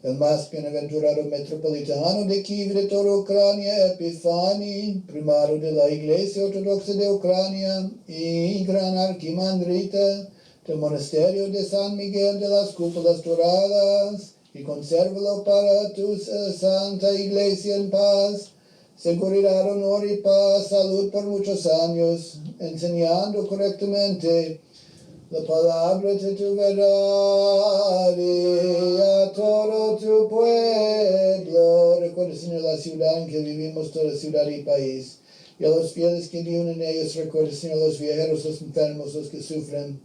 Speaker 3: el más bienaventurado metropolitano de Kiev de toda Ucrania, Epifani, primado de la Iglesia Ortodoxa de Ucrania y gran arquimandrita del monasterio de San Miguel de las Cúpulas Doradas, y consérvalo para tu santa Iglesia en paz, seguridad, honor y paz, salud por muchos años, enseñando correctamente la palabra de tu verdad y a todo tu pueblo. Recuerda, Señor, la ciudad en que vivimos, toda ciudad y país, y a los fieles que viven en ellos. Recuerda, Señor, los viajeros, los enfermos, los que sufren,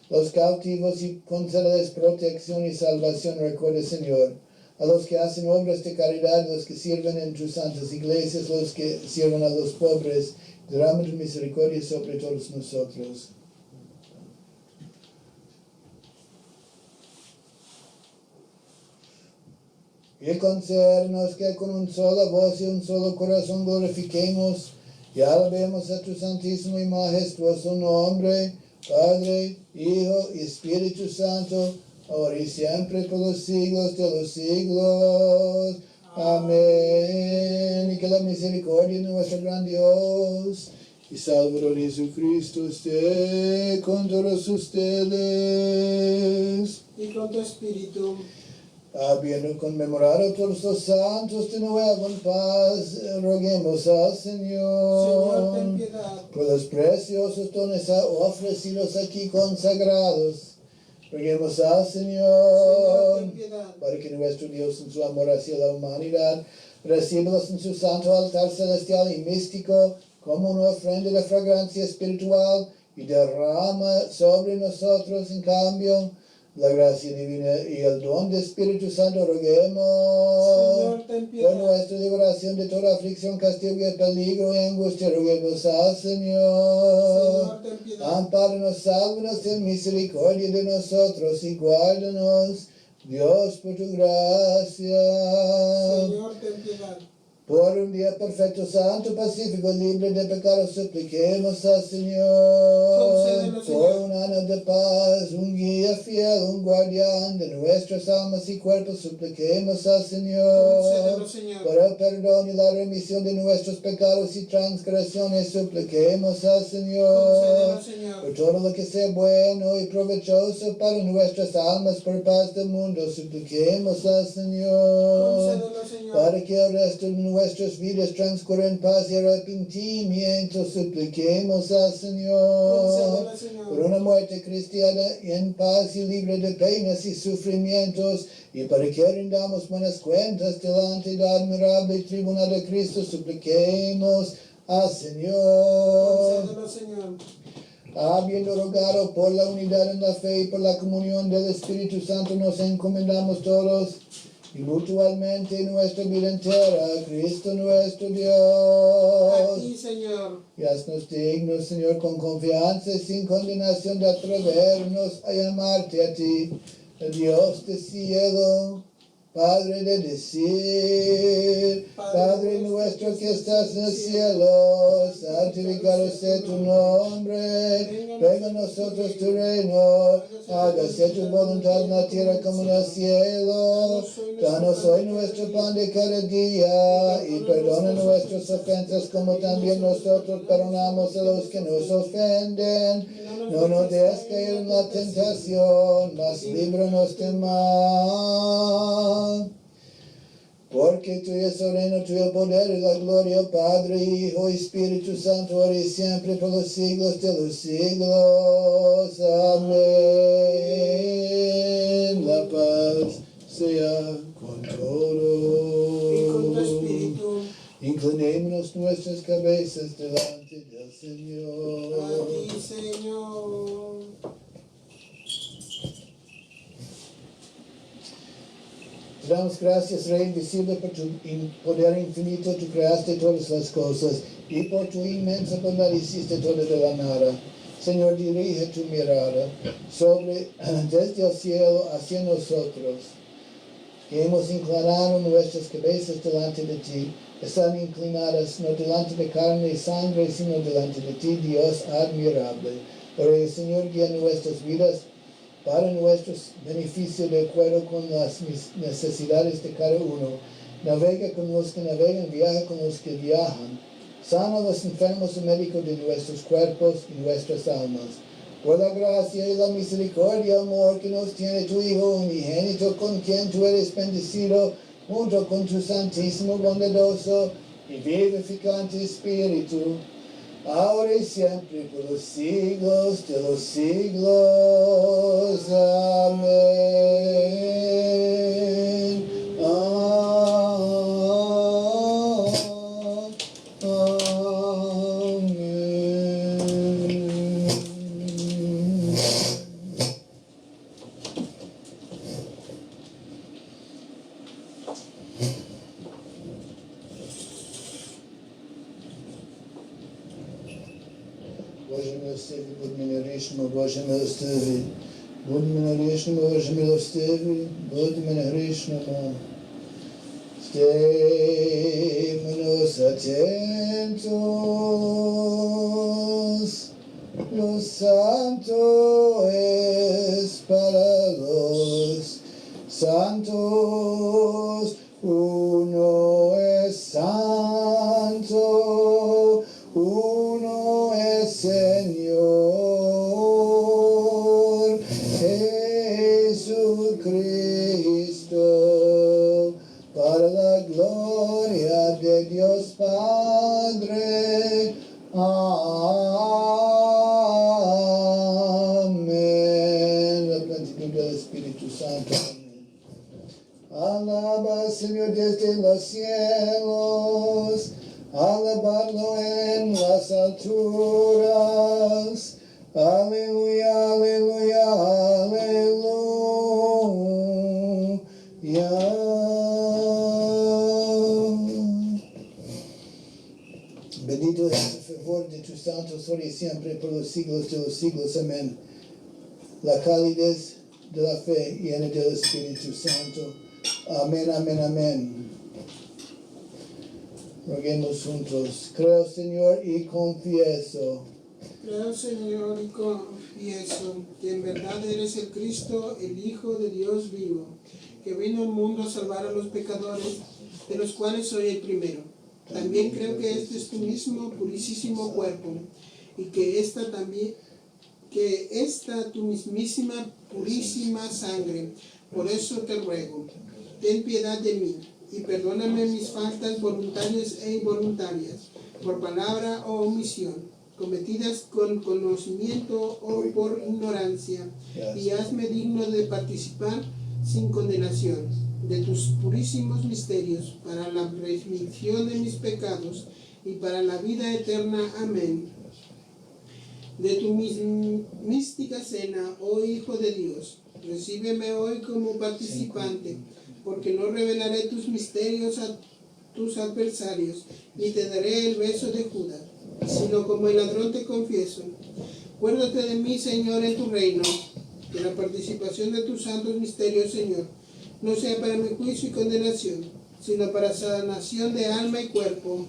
Speaker 3: los cautivos, y concédeles protección y salvación. Recuerda, Señor, a los que hacen obras de caridad, los que sirven en tus santas iglesias, los que sirven a los pobres. Derrama tu misericordia sobre todos nosotros. Y concédenos que con una sola voz y un solo corazón glorifiquemos y alabemos a tu santísimo y majestuoso nombre, Padre, Hijo y Espíritu Santo, ahora y siempre por los siglos de los siglos. Amén. Y que la misericordia de nuestro gran Dios y Salvador Jesucristo esté con todos ustedes.
Speaker 2: Y con tu espíritu.
Speaker 3: Habiendo conmemorado todos los santos de nuevo en paz, roguemos al Señor,
Speaker 2: Señor, ten piedad.
Speaker 3: por los preciosos dones ofrecidos aquí consagrados. Roguemos al
Speaker 2: Señor, ten
Speaker 3: Señor,
Speaker 2: piedad.
Speaker 3: para que nuestro Dios en su amor hacia la humanidad recíbalos en su santo altar celestial y místico como una ofrenda de fragancia espiritual, y derrama sobre nosotros en cambio la gracia divina y el don del Espíritu Santo. Roguemos.
Speaker 2: Señor, ten piedad.
Speaker 3: Por nuestra liberación de toda aflicción, castigo y peligro y angustia, roguemos al Señor.
Speaker 2: Señor, ten piedad.
Speaker 3: Ampáranos, sálvanos, ten misericordia de nosotros y guárdanos, Dios, por tu gracia.
Speaker 2: Señor, ten piedad.
Speaker 3: Por un día perfecto, santo, pacífico, libre de pecado, supliquemos al Señor.
Speaker 2: Concédelo, Señor.
Speaker 3: Por un año de paz, un guía fiel, un guardián de nuestras almas y cuerpos, supliquemos al Señor.
Speaker 2: Concédelo, Señor.
Speaker 3: Por el perdón y la remisión de nuestros pecados y transgresiones, supliquemos al Señor.
Speaker 2: Concédelo, Señor.
Speaker 3: Por todo lo que sea bueno y provechoso para nuestras almas, por paz del mundo, supliquemos al Señor.
Speaker 2: Concédelo, Señor.
Speaker 3: Para que el resto de nuestras vidas transcurra en paz y arrepentimiento, supliquemos al Señor.
Speaker 2: Concédelo, Señor.
Speaker 3: Por una muerte cristiana en paz y libre de penas y sufrimientos, y para que rindamos buenas cuentas delante del admirable tribunal de Cristo, supliquemos al Señor.
Speaker 2: Concédelo, Señor.
Speaker 3: Habiendo rogado por la unidad en la fe y por la comunión del Espíritu Santo, nos encomendamos todos y mutuamente nuestra vida entera a Cristo nuestro
Speaker 2: A
Speaker 3: Dios.
Speaker 2: ti, Señor.
Speaker 3: Y haznos dignos, Señor, con confianza y sin condenación de atrevernos a llamarte a ti, el Dios del cielo, Padre de decir, Padre nuestro que estás en el cielo, santificado sea tu nombre, venga a nosotros tu reino, hágase tu voluntad en la tierra como en el cielo. Danos hoy nuestro pan de cada día y perdona nuestras ofensas como también nosotros perdonamos a los que nos ofenden. No nos dejes caer en la tentación, mas líbranos del mal. Porque tuyo es el reino, tuyo el poder y la gloria, Padre, Hijo y Espíritu Santo, ahora y siempre por los siglos de los siglos. Amén. La paz sea con todos.
Speaker 2: Y con tu espíritu.
Speaker 3: Inclinémonos nuestras cabezas delante del
Speaker 2: A
Speaker 3: Señor.
Speaker 2: ti, Señor.
Speaker 3: Te damos gracias, Rey invisible, por tu poder infinito. Tú creaste todas las cosas y por tu inmensa bondad hiciste todo de la nada. Señor, dirige tu mirada desde el cielo hacia nosotros, que hemos inclinado nuestras cabezas delante de ti. Están inclinadas no delante de carne y sangre, sino delante de ti, Dios admirable. Por el Señor, guía nuestras vidas para nuestros beneficios de acuerdo con las necesidades de cada uno. Navega con los que navegan, viaja con los que viajan. Sana a los enfermos y médicos de nuestros cuerpos y nuestras almas. Por la gracia y la misericordia y amor que nos tiene tu Hijo unigénito, con quien tú eres bendecido, junto con tu Santísimo, bondadoso y vivificante Espíritu, ahora y siempre, por los siglos de los siglos. Amén. Боже милостивий, будь мені грішному, Боже милостивий, будь мене грішному, Боже милостивий, будь мене грішному. Estémonos atentos, lo santo es para los santos, uno es santo, uno es Señor, Jesucristo, para la gloria de Dios Padre. Amén. La plenitud del Espíritu Santo. Amén. Alaba, Señor, desde los cielos. Alabadlo en las alturas. Aleluya, aleluya, aleluya. Bendito es el favor de tus santos, ahora y siempre, por los siglos de los siglos. Amén. La calidez de la fe y en el del Espíritu Santo. Amén, amén, amén. Roguemos juntos. Creo, Señor, y confieso
Speaker 2: Creo, Señor, y confieso que en verdad eres el Cristo, el Hijo de Dios vivo, que vino al mundo a salvar a los pecadores, de los cuales soy el primero. También creo que este es tu mismo purísimo cuerpo, y que esta tu mismísima purísima sangre. Por eso te ruego, ten piedad de mí, y perdóname mis faltas voluntarias e involuntarias, por palabra o omisión, cometidas con conocimiento o por ignorancia, y hazme digno de participar sin condenación de tus purísimos misterios, para la remisión de mis pecados y para la vida eterna. Amén. De tu mística cena, oh Hijo de Dios, recíbeme hoy como participante, porque no revelaré tus misterios a tus adversarios, ni te daré el beso de Judas, sino como el ladrón te confieso. Acuérdate de mí, Señor, en tu reino, que la participación de tus santos misterios, Señor, no sea para mi juicio y condenación, sino para sanación de alma y cuerpo.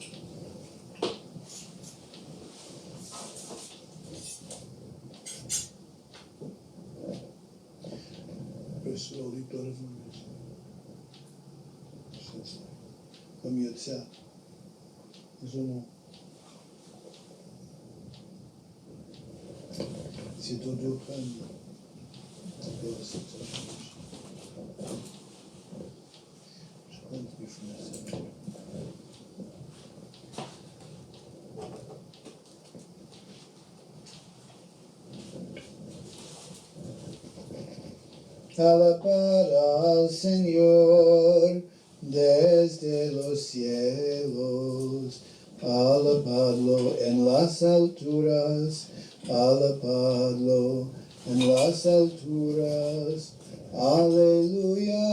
Speaker 3: Alabad al Señor desde los cielos, alabadlo en las alturas, alabadlo en las alturas. Aleluya,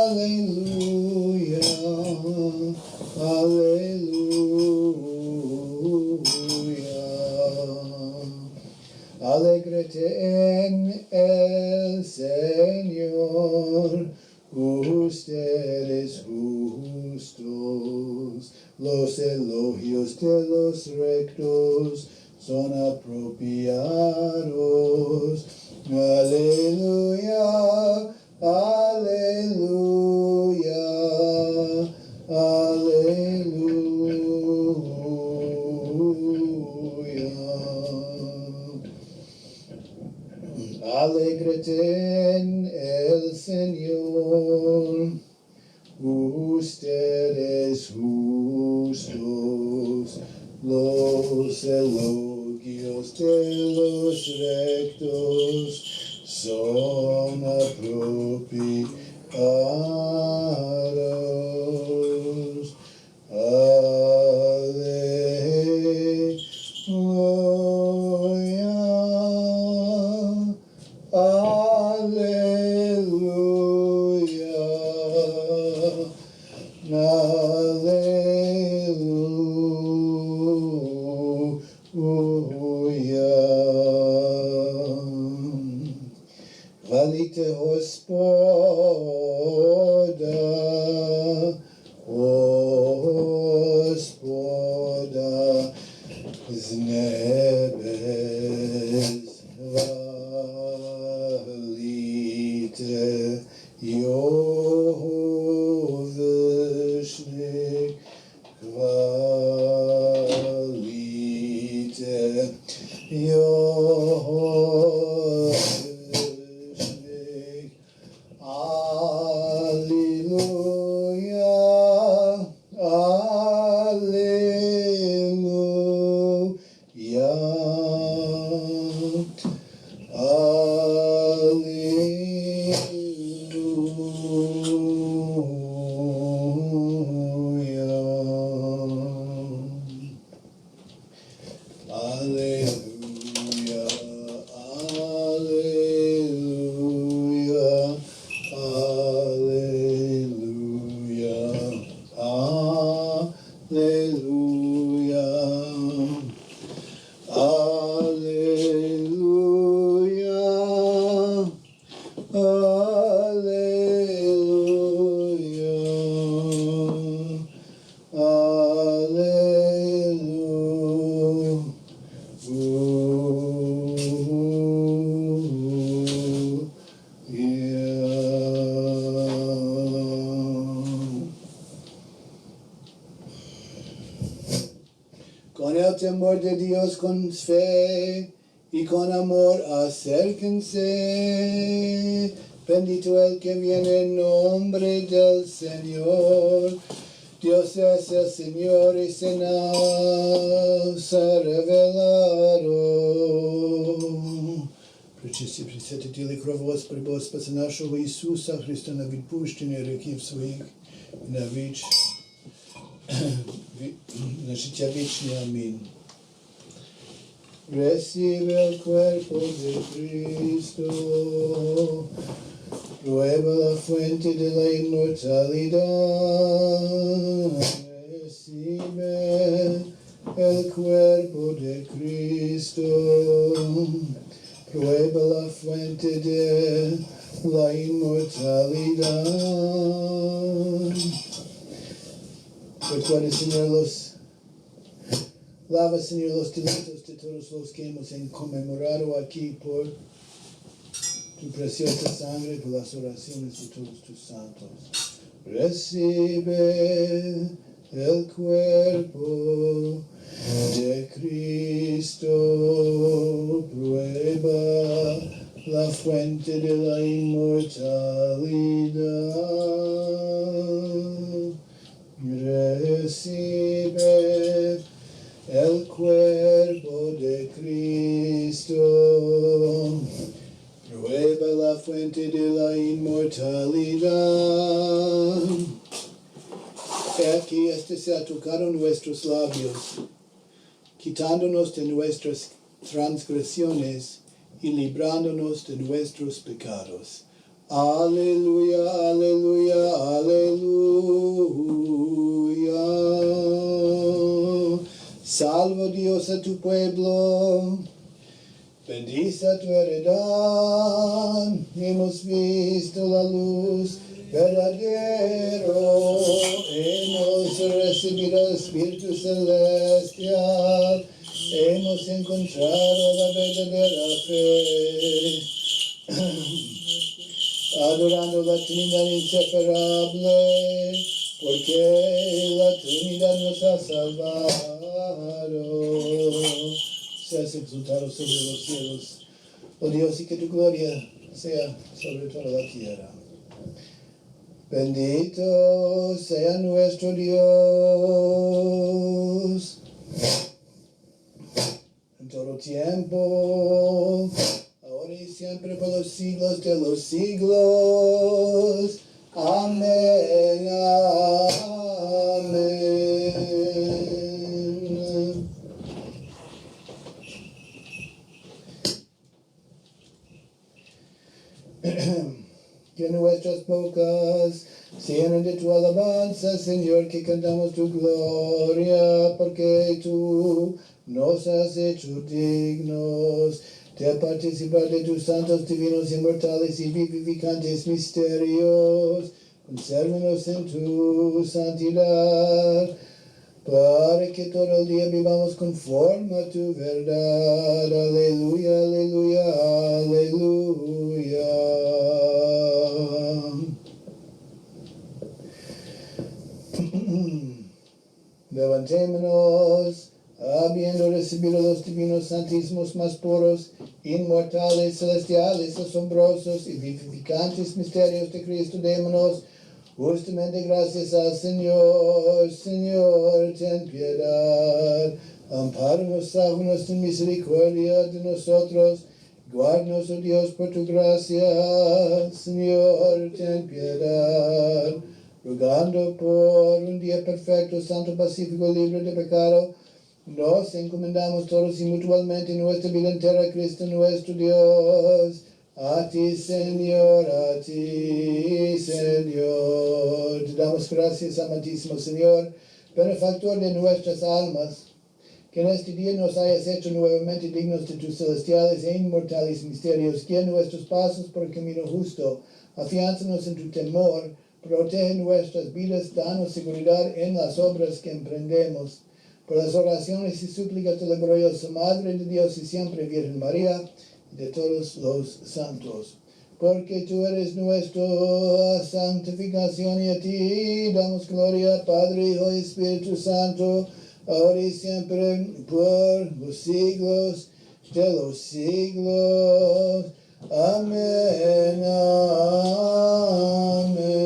Speaker 3: aleluya, aleluya. Alégrate en el Señor, ustedes justos, los elogios de los rectos son apropiados. Aleluya, aleluya, aleluya. Alégrate en el Señor, ustedes justos, los elogios de los rectos son apropiados. Aleluya, aleluya, aleluya. temor de Dios con fe y con amor acérquense. Bendito el que viene en nombre del Señor. Dios es el Señor y se nos ha revelado. Пречисті, пресвяті тіли кров Господи, Бога Спаса нашого Ісуса Христа на відпущення гріхів своїх і на життя вічне. Амінь. Recibe el cuerpo de Cristo, prueba la fuente de la inmortalidad. Recibe el cuerpo de Cristo, prueba la fuente de la inmortalidad. Recuerda, Señor, lava, Señor, los delitos de todos los que hemos conmemorado aquí por tu preciosa sangre, por las oraciones de todos tus santos. Recibe el cuerpo de Cristo, prueba la fuente de la inmortalidad. Recibe el cuerpo de Cristo, prueba la fuente de la inmortalidad. Aquí se ha tocado nuestros labios, quitándonos de nuestras transgresiones y librándonos de nuestros pecados. Aleluya, aleluya, aleluya. Salva Dios a tu pueblo, bendice a tu heredad. Hemos visto la luz verdadero, hemos recibido el Espíritu Celestial, hemos encontrado la verdadera fe. Adorando la Trinidad inseparable, porque la Trinidad nos ha salvado. Seas exaltado sobre los cielos, oh Dios, y que tu gloria sea sobre toda la tierra. Bendito sea nuestro Dios en todo tiempo, ahora y siempre por los siglos de los siglos. Amén, amén. Que nuestras bocas se llenen de tu alabanza, Señor, que cantamos tu gloria, porque tú nos has hecho dignos de participar de tus santos, divinos, inmortales y vivificantes misterios. Consérvanos en tu santidad, para que todo el día vivamos conforme a tu verdad. Aleluya, aleluya, aleluya. Levantémonos, habiendo recibido los divinos santísimos más puros, inmortales, celestiales, asombrosos y vivificantes misterios de Cristo, démonos justamente gracias al Señor. Señor, ten piedad, ampáranos, sálvanos en misericordia de nosotros, guárdanos, oh Dios, por tu gracia. Señor, ten piedad, rogando por un día perfecto, santo, pacífico, libre de pecado, nos encomendamos todos y mutuamente nuestra vida entera a Cristo nuestro Dios. A ti, Señor, a ti, Señor. Te damos gracias, amantísimo Señor, benefactor de nuestras almas, que en este día nos hayas hecho nuevamente dignos de tus celestiales e inmortales misterios. Guía nuestros pasos por el camino justo, afiánzanos en tu temor, protege nuestras vidas, danos seguridad en las obras que emprendemos. Por las oraciones y súplicas de la gloriosa Madre de Dios y siempre Virgen María, y de todos los santos. Porque tú eres nuestra santificación y a ti damos gloria, Padre, Hijo y Espíritu Santo,
Speaker 1: ahora y siempre, por los siglos de los siglos. Amén, amén.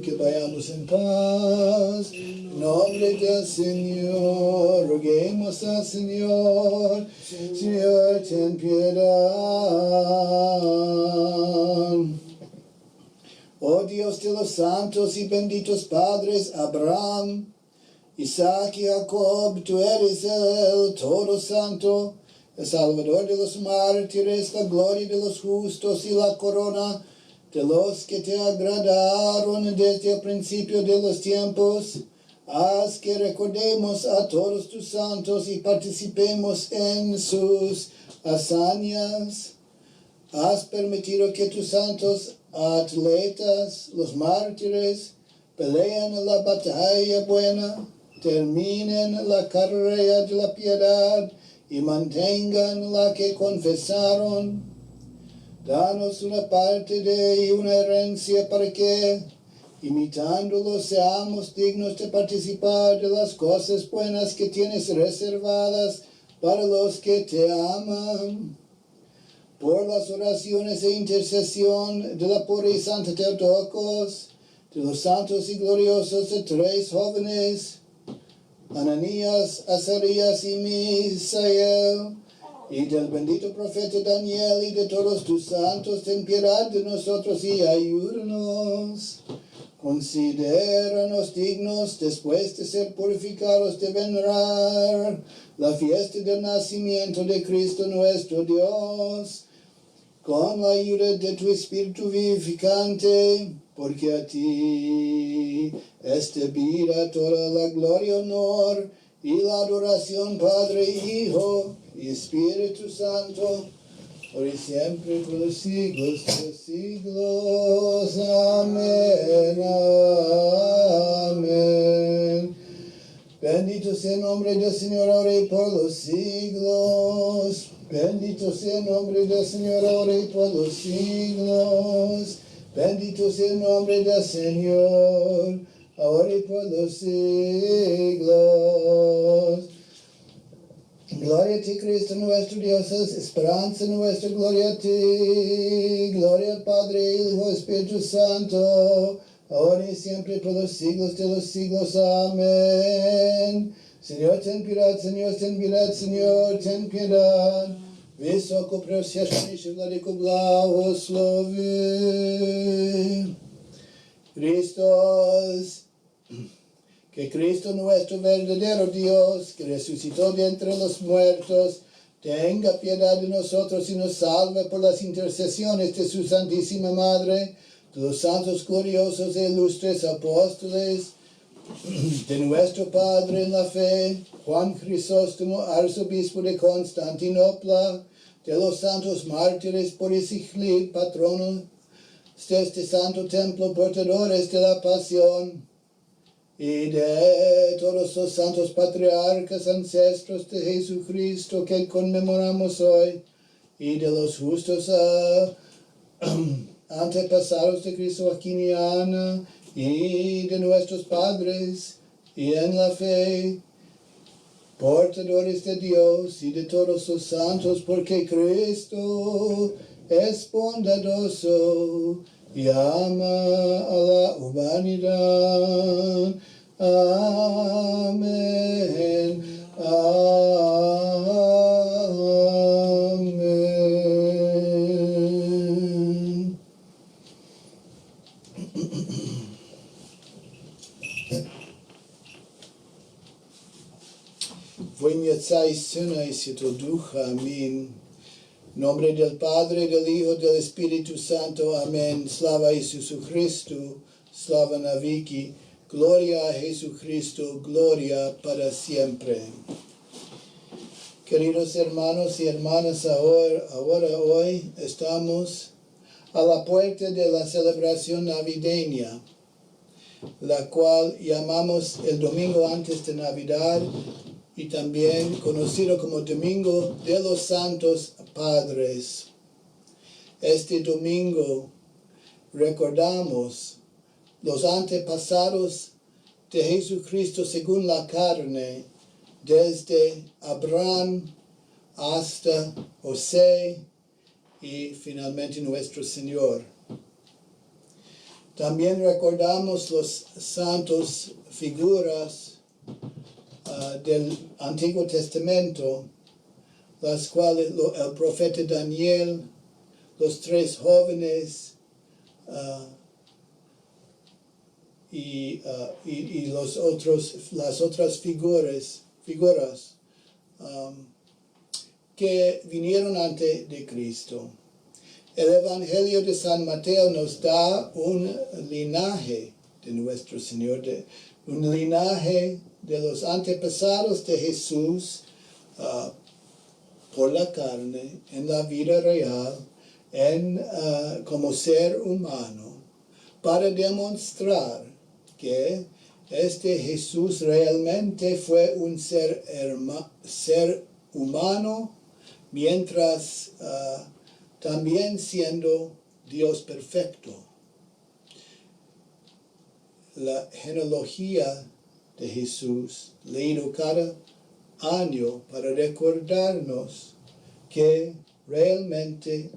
Speaker 1: Que vayamos en paz. En nombre del Señor, roguemos al Señor. Señor, ten piedad. Oh Dios de los santos y benditos padres Abraham, Isaac y Jacob, tú eres el todo santo, el Salvador de los mártires, la gloria de los justos y la corona de los que te agradaron desde el principio de los tiempos. Haz que recordemos a todos tus santos y participemos en sus hazañas. Has permitido que tus santos atletas, los mártires, peleen la batalla buena, terminen la carrera de la piedad y mantengan la que confesaron. Danos una parte de una herencia para que, imitándolos, seamos dignos de participar de las cosas buenas que tienes reservadas para los que te aman. Por las oraciones e intercesión de la pura y santa Teotocos, de los santos y gloriosos de tres jóvenes, Ananías, Azarías y Misael, y del bendito profeta Daniel y de todos tus santos, ten piedad de nosotros y ayúdanos. Considéranos dignos, después de ser purificados, de venerar la fiesta del nacimiento de Cristo nuestro Dios, con la ayuda de tu Espíritu vivificante, porque a ti es debida toda la gloria, honor y la adoración, Padre, Hijo y Espíritu Santo, por y siempre, por los siglos de los siglos. Amén, amén. Bendito sea el nombre del Señor ahora y por los siglos. Bendito sea el nombre del Señor ahora y por los siglos. Bendito sea el nombre del Señor ahora y por los siglos. Gloria a ti, Cristo nuestro Dios, esperanza nuestra, gloria a ti. Gloria al Padre, Hijo, Espíritu Santo, ahora y siempre por los siglos de los siglos. Amén. Señor, ten piedad, Señor, ten piedad, Señor, ten piedad. Високо пресвященнейший Владыко, благослови. Христос, que Cristo nuestro verdadero Dios, que resucitó de entre los muertos, tenga piedad de nosotros y nos salve por las intercesiones de su Santísima Madre, de los santos gloriosos e ilustres apóstoles, de nuestro Padre en la fe, Juan Crisóstomo, arzobispo de Constantinopla, de los santos mártires, Boris y Gleb, patronos de este santo templo, portadores de la pasión, y de todos los santos patriarcas, ancestros de Jesucristo que conmemoramos hoy, y de los justos antepasados de Cristo Aquiniana, y de nuestros padres, y en la fe, portadores de Dios, y de todos los santos, porque Cristo es bondadoso y ama a la humanidad. Amén. Amén. Wymiecaj Syna i Świętego Ducha. Amen. En nombre del Padre, del Hijo, del Espíritu Santo. Amén. Slava Isusu Christu, slava Naviki. Gloria a Jesucristo, gloria para siempre. Queridos hermanos y hermanas, hoy estamos a la puerta de la celebración navideña, la cual llamamos el domingo antes de Navidad y también conocido como Domingo de los Santos Padres. Este domingo recordamos los antepasados
Speaker 3: de Jesucristo según la carne, desde Abraham hasta José y finalmente nuestro Señor. También recordamos los santos figuras del Antiguo Testamento, las cuales el profeta Daniel, los 3 jóvenes y las otras figuras que vinieron antes de Cristo. El Evangelio de San Mateo nos da un linaje de nuestro Señor, un linaje de los antepasados de Jesús por la carne, en la vida real, como ser humano, para demostrar que este Jesús realmente fue un ser humano, mientras también siendo Dios perfecto. La genealogía de Jesús, leído cada año para recordarnos que realmente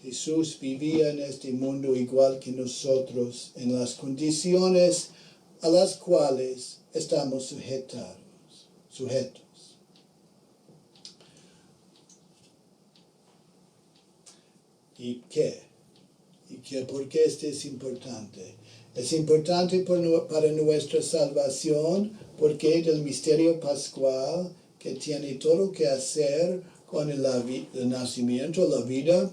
Speaker 3: Jesús vivía en este mundo igual que nosotros, en las condiciones a las cuales estamos sujetos. ¿Y qué? ¿Por qué esto es importante? Es importante para nuestra salvación porque del misterio pascual que tiene todo que hacer con el nacimiento, la vida,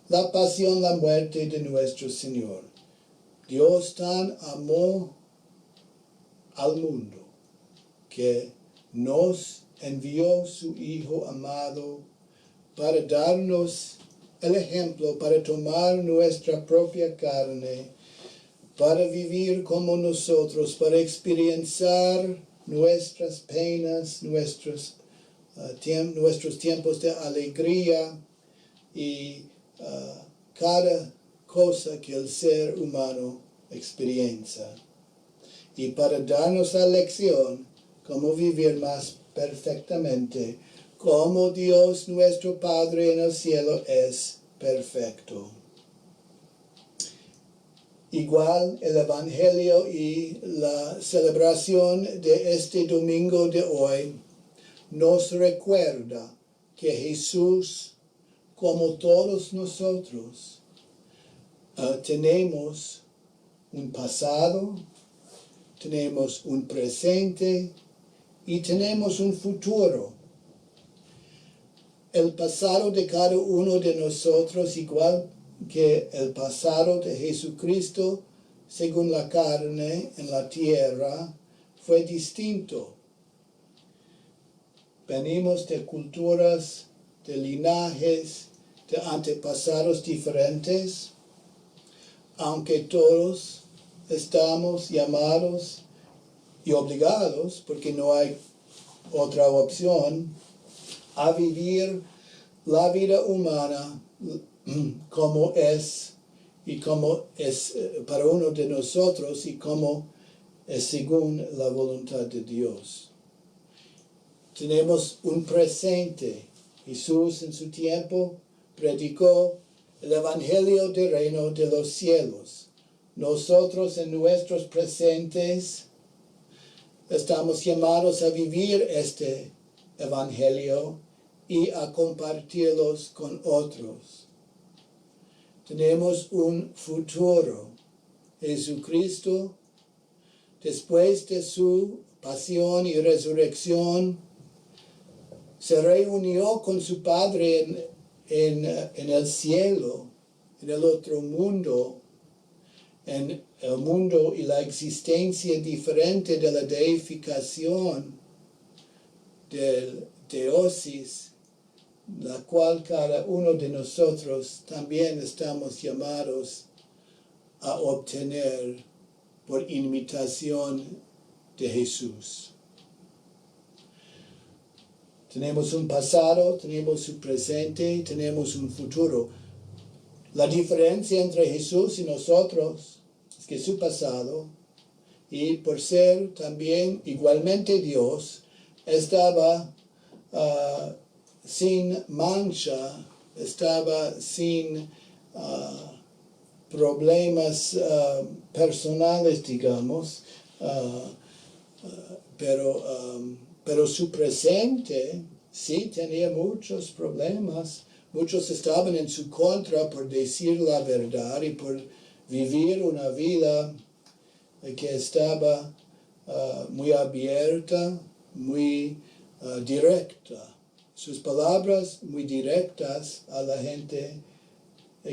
Speaker 3: la pasión, la muerte de nuestro Señor. Dios tan amó al mundo que nos envió su Hijo amado para darnos el ejemplo, para tomar nuestra propia carne, para vivir como nosotros, para experienciar nuestras penas, nuestros tiempos de alegría y cada cosa que el ser humano experiencia. Y para darnos la lección cómo vivir más perfectamente, como Dios nuestro Padre en el cielo es perfecto. Igual el Evangelio y la celebración de este domingo de hoy nos recuerda que Jesús, como todos nosotros, tenemos un pasado, tenemos un presente y tenemos un futuro. El pasado de cada uno de nosotros, igual que el pasado de Jesucristo, según la carne en la tierra, fue distinto. Venimos de culturas, de linajes, de antepasados diferentes, aunque todos estamos llamados y obligados, porque no hay otra opción, a vivir la vida humana como es y como es para uno de nosotros y como es según la voluntad de Dios. Tenemos un presente. Jesús en su tiempo predicó el Evangelio del reino de los cielos. Nosotros en nuestros presentes estamos llamados a vivir este Evangelio y a compartirlos con otros. Tenemos un futuro. Jesucristo, después de su pasión y resurrección, se reunió con su Padre en el cielo, en el otro mundo, en el mundo y la existencia diferente de la deificación, del teosis, la cual cada uno de nosotros también estamos llamados a obtener por imitación de Jesús. Tenemos un pasado, tenemos un presente, tenemos un futuro. La diferencia entre Jesús y nosotros es que su pasado y por ser también igualmente Dios, estaba sin mancha, estaba sin problemas personales, digamos, pero su presente sí tenía muchos problemas. Muchos estaban en su contra por decir la verdad y por vivir una vida que estaba muy abierta, muy directa. Sus palabras muy directas a la gente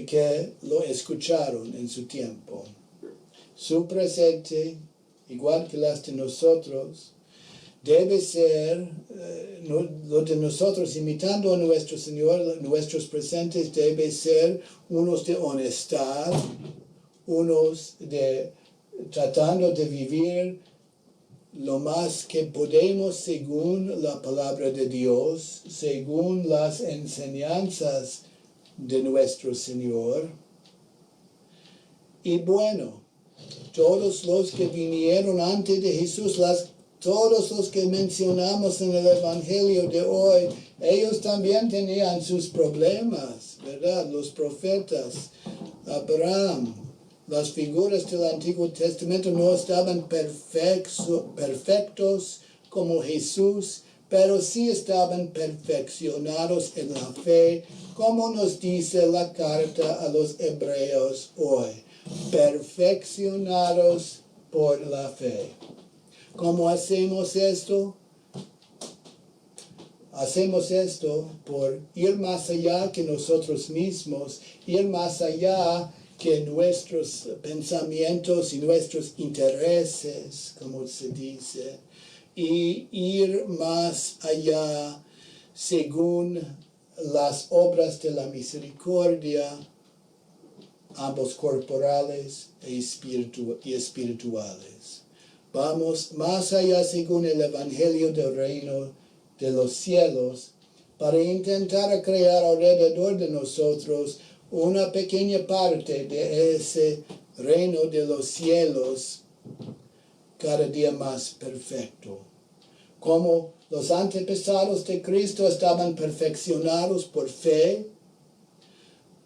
Speaker 3: que lo escucharon en su tiempo. Su presente, igual que las de nosotros, debe ser, lo de nosotros imitando a nuestro Señor, nuestros presentes debe ser unos de honestidad, unos de tratando de vivir lo más que podemos según la palabra de Dios, según las enseñanzas de nuestro Señor. Y bueno, todos los que vinieron antes de Jesús, todos los que mencionamos en el Evangelio de hoy, ellos también tenían sus problemas, ¿verdad? Los profetas, Abraham, las figuras del Antiguo Testamento no estaban perfectos como Jesús, pero sí estaban perfeccionados en la fe, como nos dice la carta a los hebreos hoy. Perfeccionados por la fe. ¿Cómo hacemos esto? Hacemos esto por ir más allá que nosotros mismos, ir más allá que nuestros pensamientos y nuestros intereses, como se dice, y ir más allá según las obras de la misericordia, ambos corporales y espirituales. Vamos más allá según el Evangelio del Reino de los cielos para intentar crear alrededor de nosotros una pequeña parte de ese reino de los cielos cada día más perfecto. Como los antepasados de Cristo estaban perfeccionados por fe,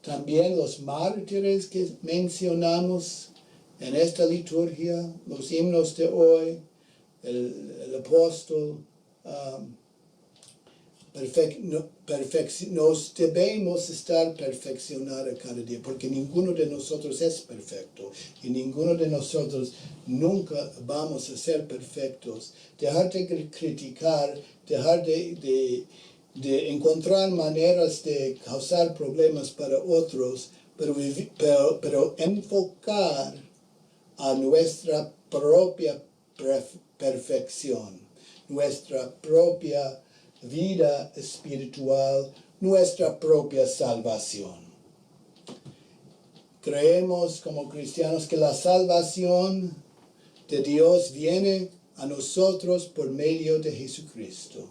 Speaker 3: también los mártires que mencionamos en esta liturgia, los himnos de hoy, el apóstol, nos debemos estar perfeccionados cada día, porque ninguno de nosotros es perfecto y ninguno de nosotros nunca vamos a ser perfectos. Dejar de criticar, dejar de encontrar maneras de causar problemas para otros, pero enfocar a nuestra propia perfección, nuestra propia vida espiritual, nuestra propia salvación. Creemos como cristianos que la salvación de Dios viene a nosotros por medio de Jesucristo.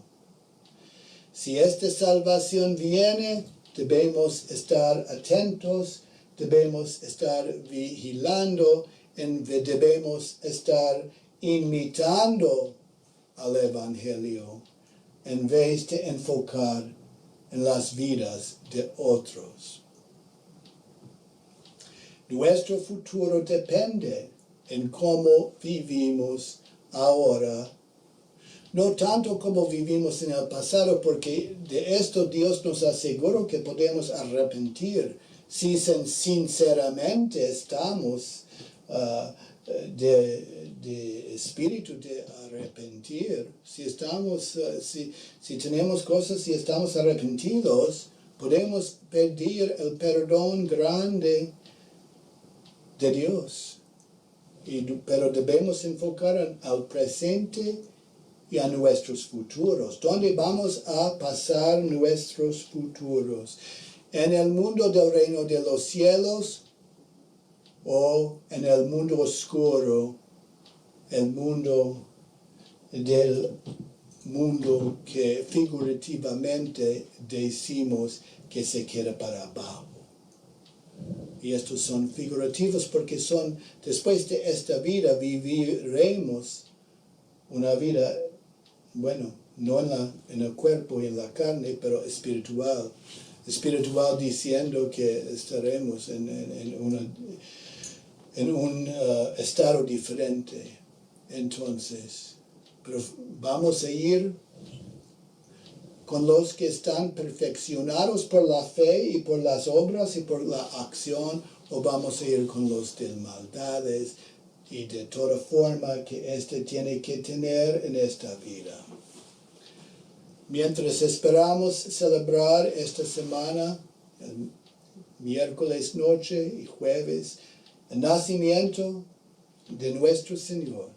Speaker 3: Si esta salvación viene, debemos estar atentos, debemos estar vigilando, debemos estar imitando al Evangelio en vez de enfocar en las vidas de otros. Nuestro futuro depende en cómo vivimos ahora, no tanto como vivimos en el pasado, porque de esto Dios nos aseguró que podemos arrepentir si sinceramente estamos de espíritu de arrepentir. Si tenemos cosas y estamos arrepentidos, podemos pedir el perdón grande de Dios. Pero debemos enfocar al presente y a nuestros futuros. ¿Dónde vamos a pasar nuestros futuros? ¿En el mundo del reino de los cielos o en el mundo oscuro, el mundo del mundo que figurativamente decimos que se queda para abajo? y estos son figurativos porque son, después de esta vida viviremos una vida, bueno, no en el cuerpo y en la carne, pero espiritual. Espiritual diciendo que estaremos en un estado diferente. Entonces, pero vamos a ir con los que están perfeccionados por la fe y por las obras y por la acción, o vamos a ir con los de maldades y de toda forma que éste tiene que tener en esta vida. Mientras esperamos celebrar esta semana, el miércoles noche y jueves, el nacimiento de nuestro Señor,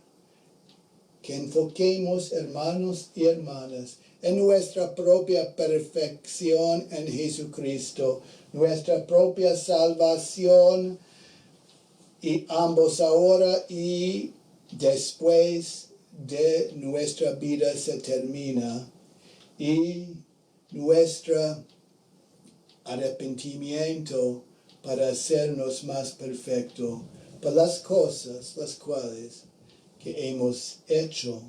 Speaker 3: que enfoquemos, hermanos y hermanas, en nuestra propia perfección en Jesucristo, nuestra propia salvación, y ambos ahora y después de nuestra vida se termina, y nuestro arrepentimiento para hacernos más perfectos para las cosas las cuales que hemos hecho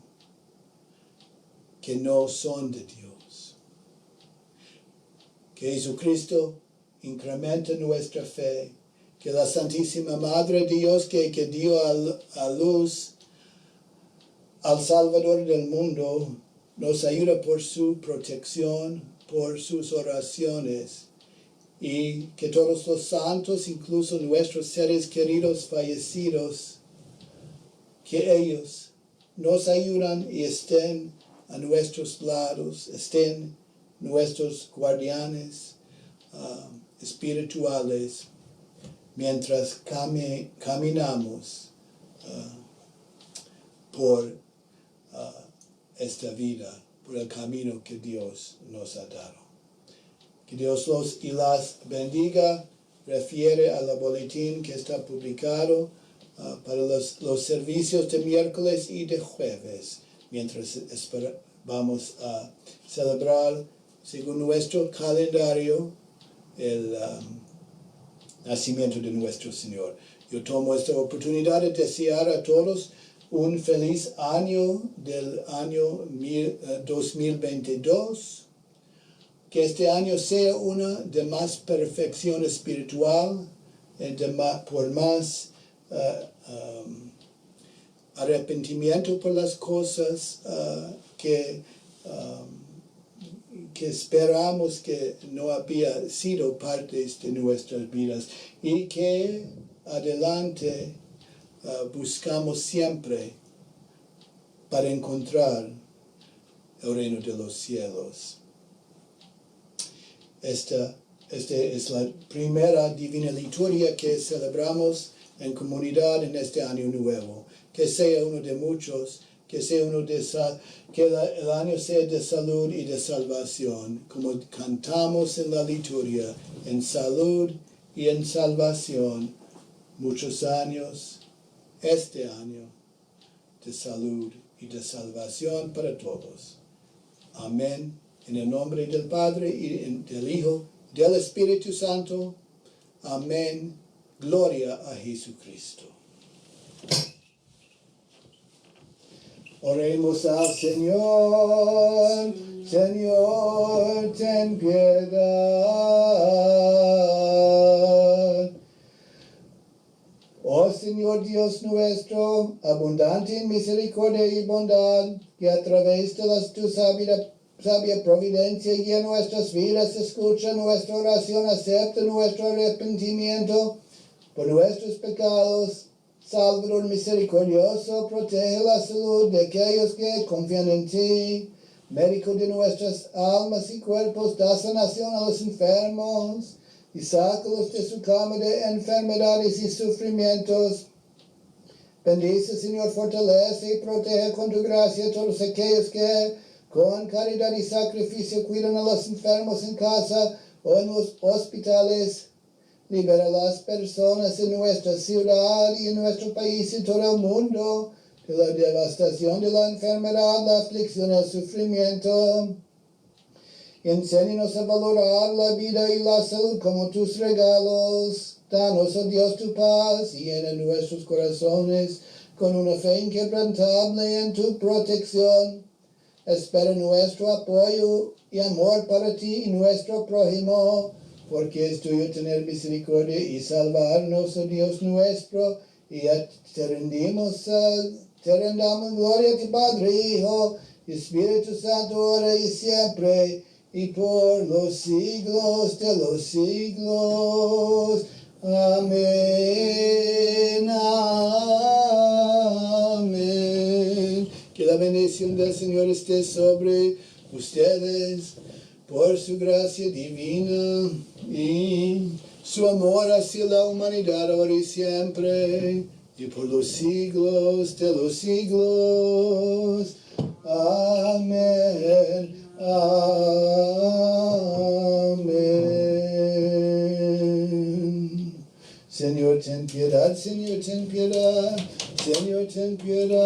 Speaker 3: que no son de Dios. Que Jesucristo incremente nuestra fe, que la Santísima Madre de Dios que dio a luz al Salvador del mundo, nos ayuda por su protección, por sus oraciones, y que todos los santos, incluso nuestros seres queridos fallecidos, que ellos nos ayudan y estén a nuestros lados, estén nuestros guardianes espirituales mientras caminamos por esta vida, por el camino que Dios nos ha dado. Que Dios los y las bendiga. Refiere a la boletín que está publicado para los servicios de miércoles y de jueves, mientras vamos a celebrar, según nuestro calendario, el nacimiento de nuestro Señor. Yo tomo esta oportunidad de desear a todos un feliz año del año 2022. Que este año sea uno de más perfección espiritual, por más arrepentimiento por las cosas que esperamos que no había sido partes de nuestras vidas, y que adelante buscamos siempre para encontrar el reino de los cielos. Esta es la primera Divina Liturgia que celebramos en comunidad en este año nuevo. Que sea uno de muchos, que sea que el año sea de salud y de salvación, como cantamos en la liturgia, en salud y en salvación, muchos años, este año, de salud y de salvación para todos. Amén. En el nombre del Padre y del Hijo, del Espíritu Santo. Amén. Gloria a Jesucristo. Oremos al Señor. Señor, ten piedad. Oh Señor Dios nuestro, abundante en misericordia y bondad, que a través de tu sabia providencia guía nuestras vidas, escucha nuestra oración, acepta nuestro arrepentimiento por nuestros pecados. Salvador misericordioso, protege la salud de aquellos que confían en ti. Médico de nuestras almas y cuerpos, da sanación a los enfermos y sácalos de su cama de enfermedades y sufrimientos. Bendice, Señor, fortalece y protege con tu gracia a todos aquellos que con caridad y sacrificio cuidan a los enfermos en casa o en los hospitales. Libera a las personas en nuestra ciudad y en nuestro país y todo el mundo de la devastación de la enfermedad, la aflicción y el sufrimiento. Enséñanos a valorar la vida y la salud como tus regalos. Danos, oh Dios, tu paz y llena nuestros corazones con una fe inquebrantable en tu protección. Espera nuestro apoyo y amor para ti y nuestro prójimo, porque es tuyo tener misericordia y salvarnos, oh Dios nuestro, y te rendamos gloria a ti, Padre, Hijo y Espíritu Santo, ahora y siempre, y por los siglos de los siglos. Amén, amén. Que la bendición del Señor esté sobre ustedes por su gracia divina y su amor hacia la humanidad ahora y siempre y por los siglos de los siglos. Amén, amén. Señor, ten piedad, Señor, ten piedad, Señor, ten piedad.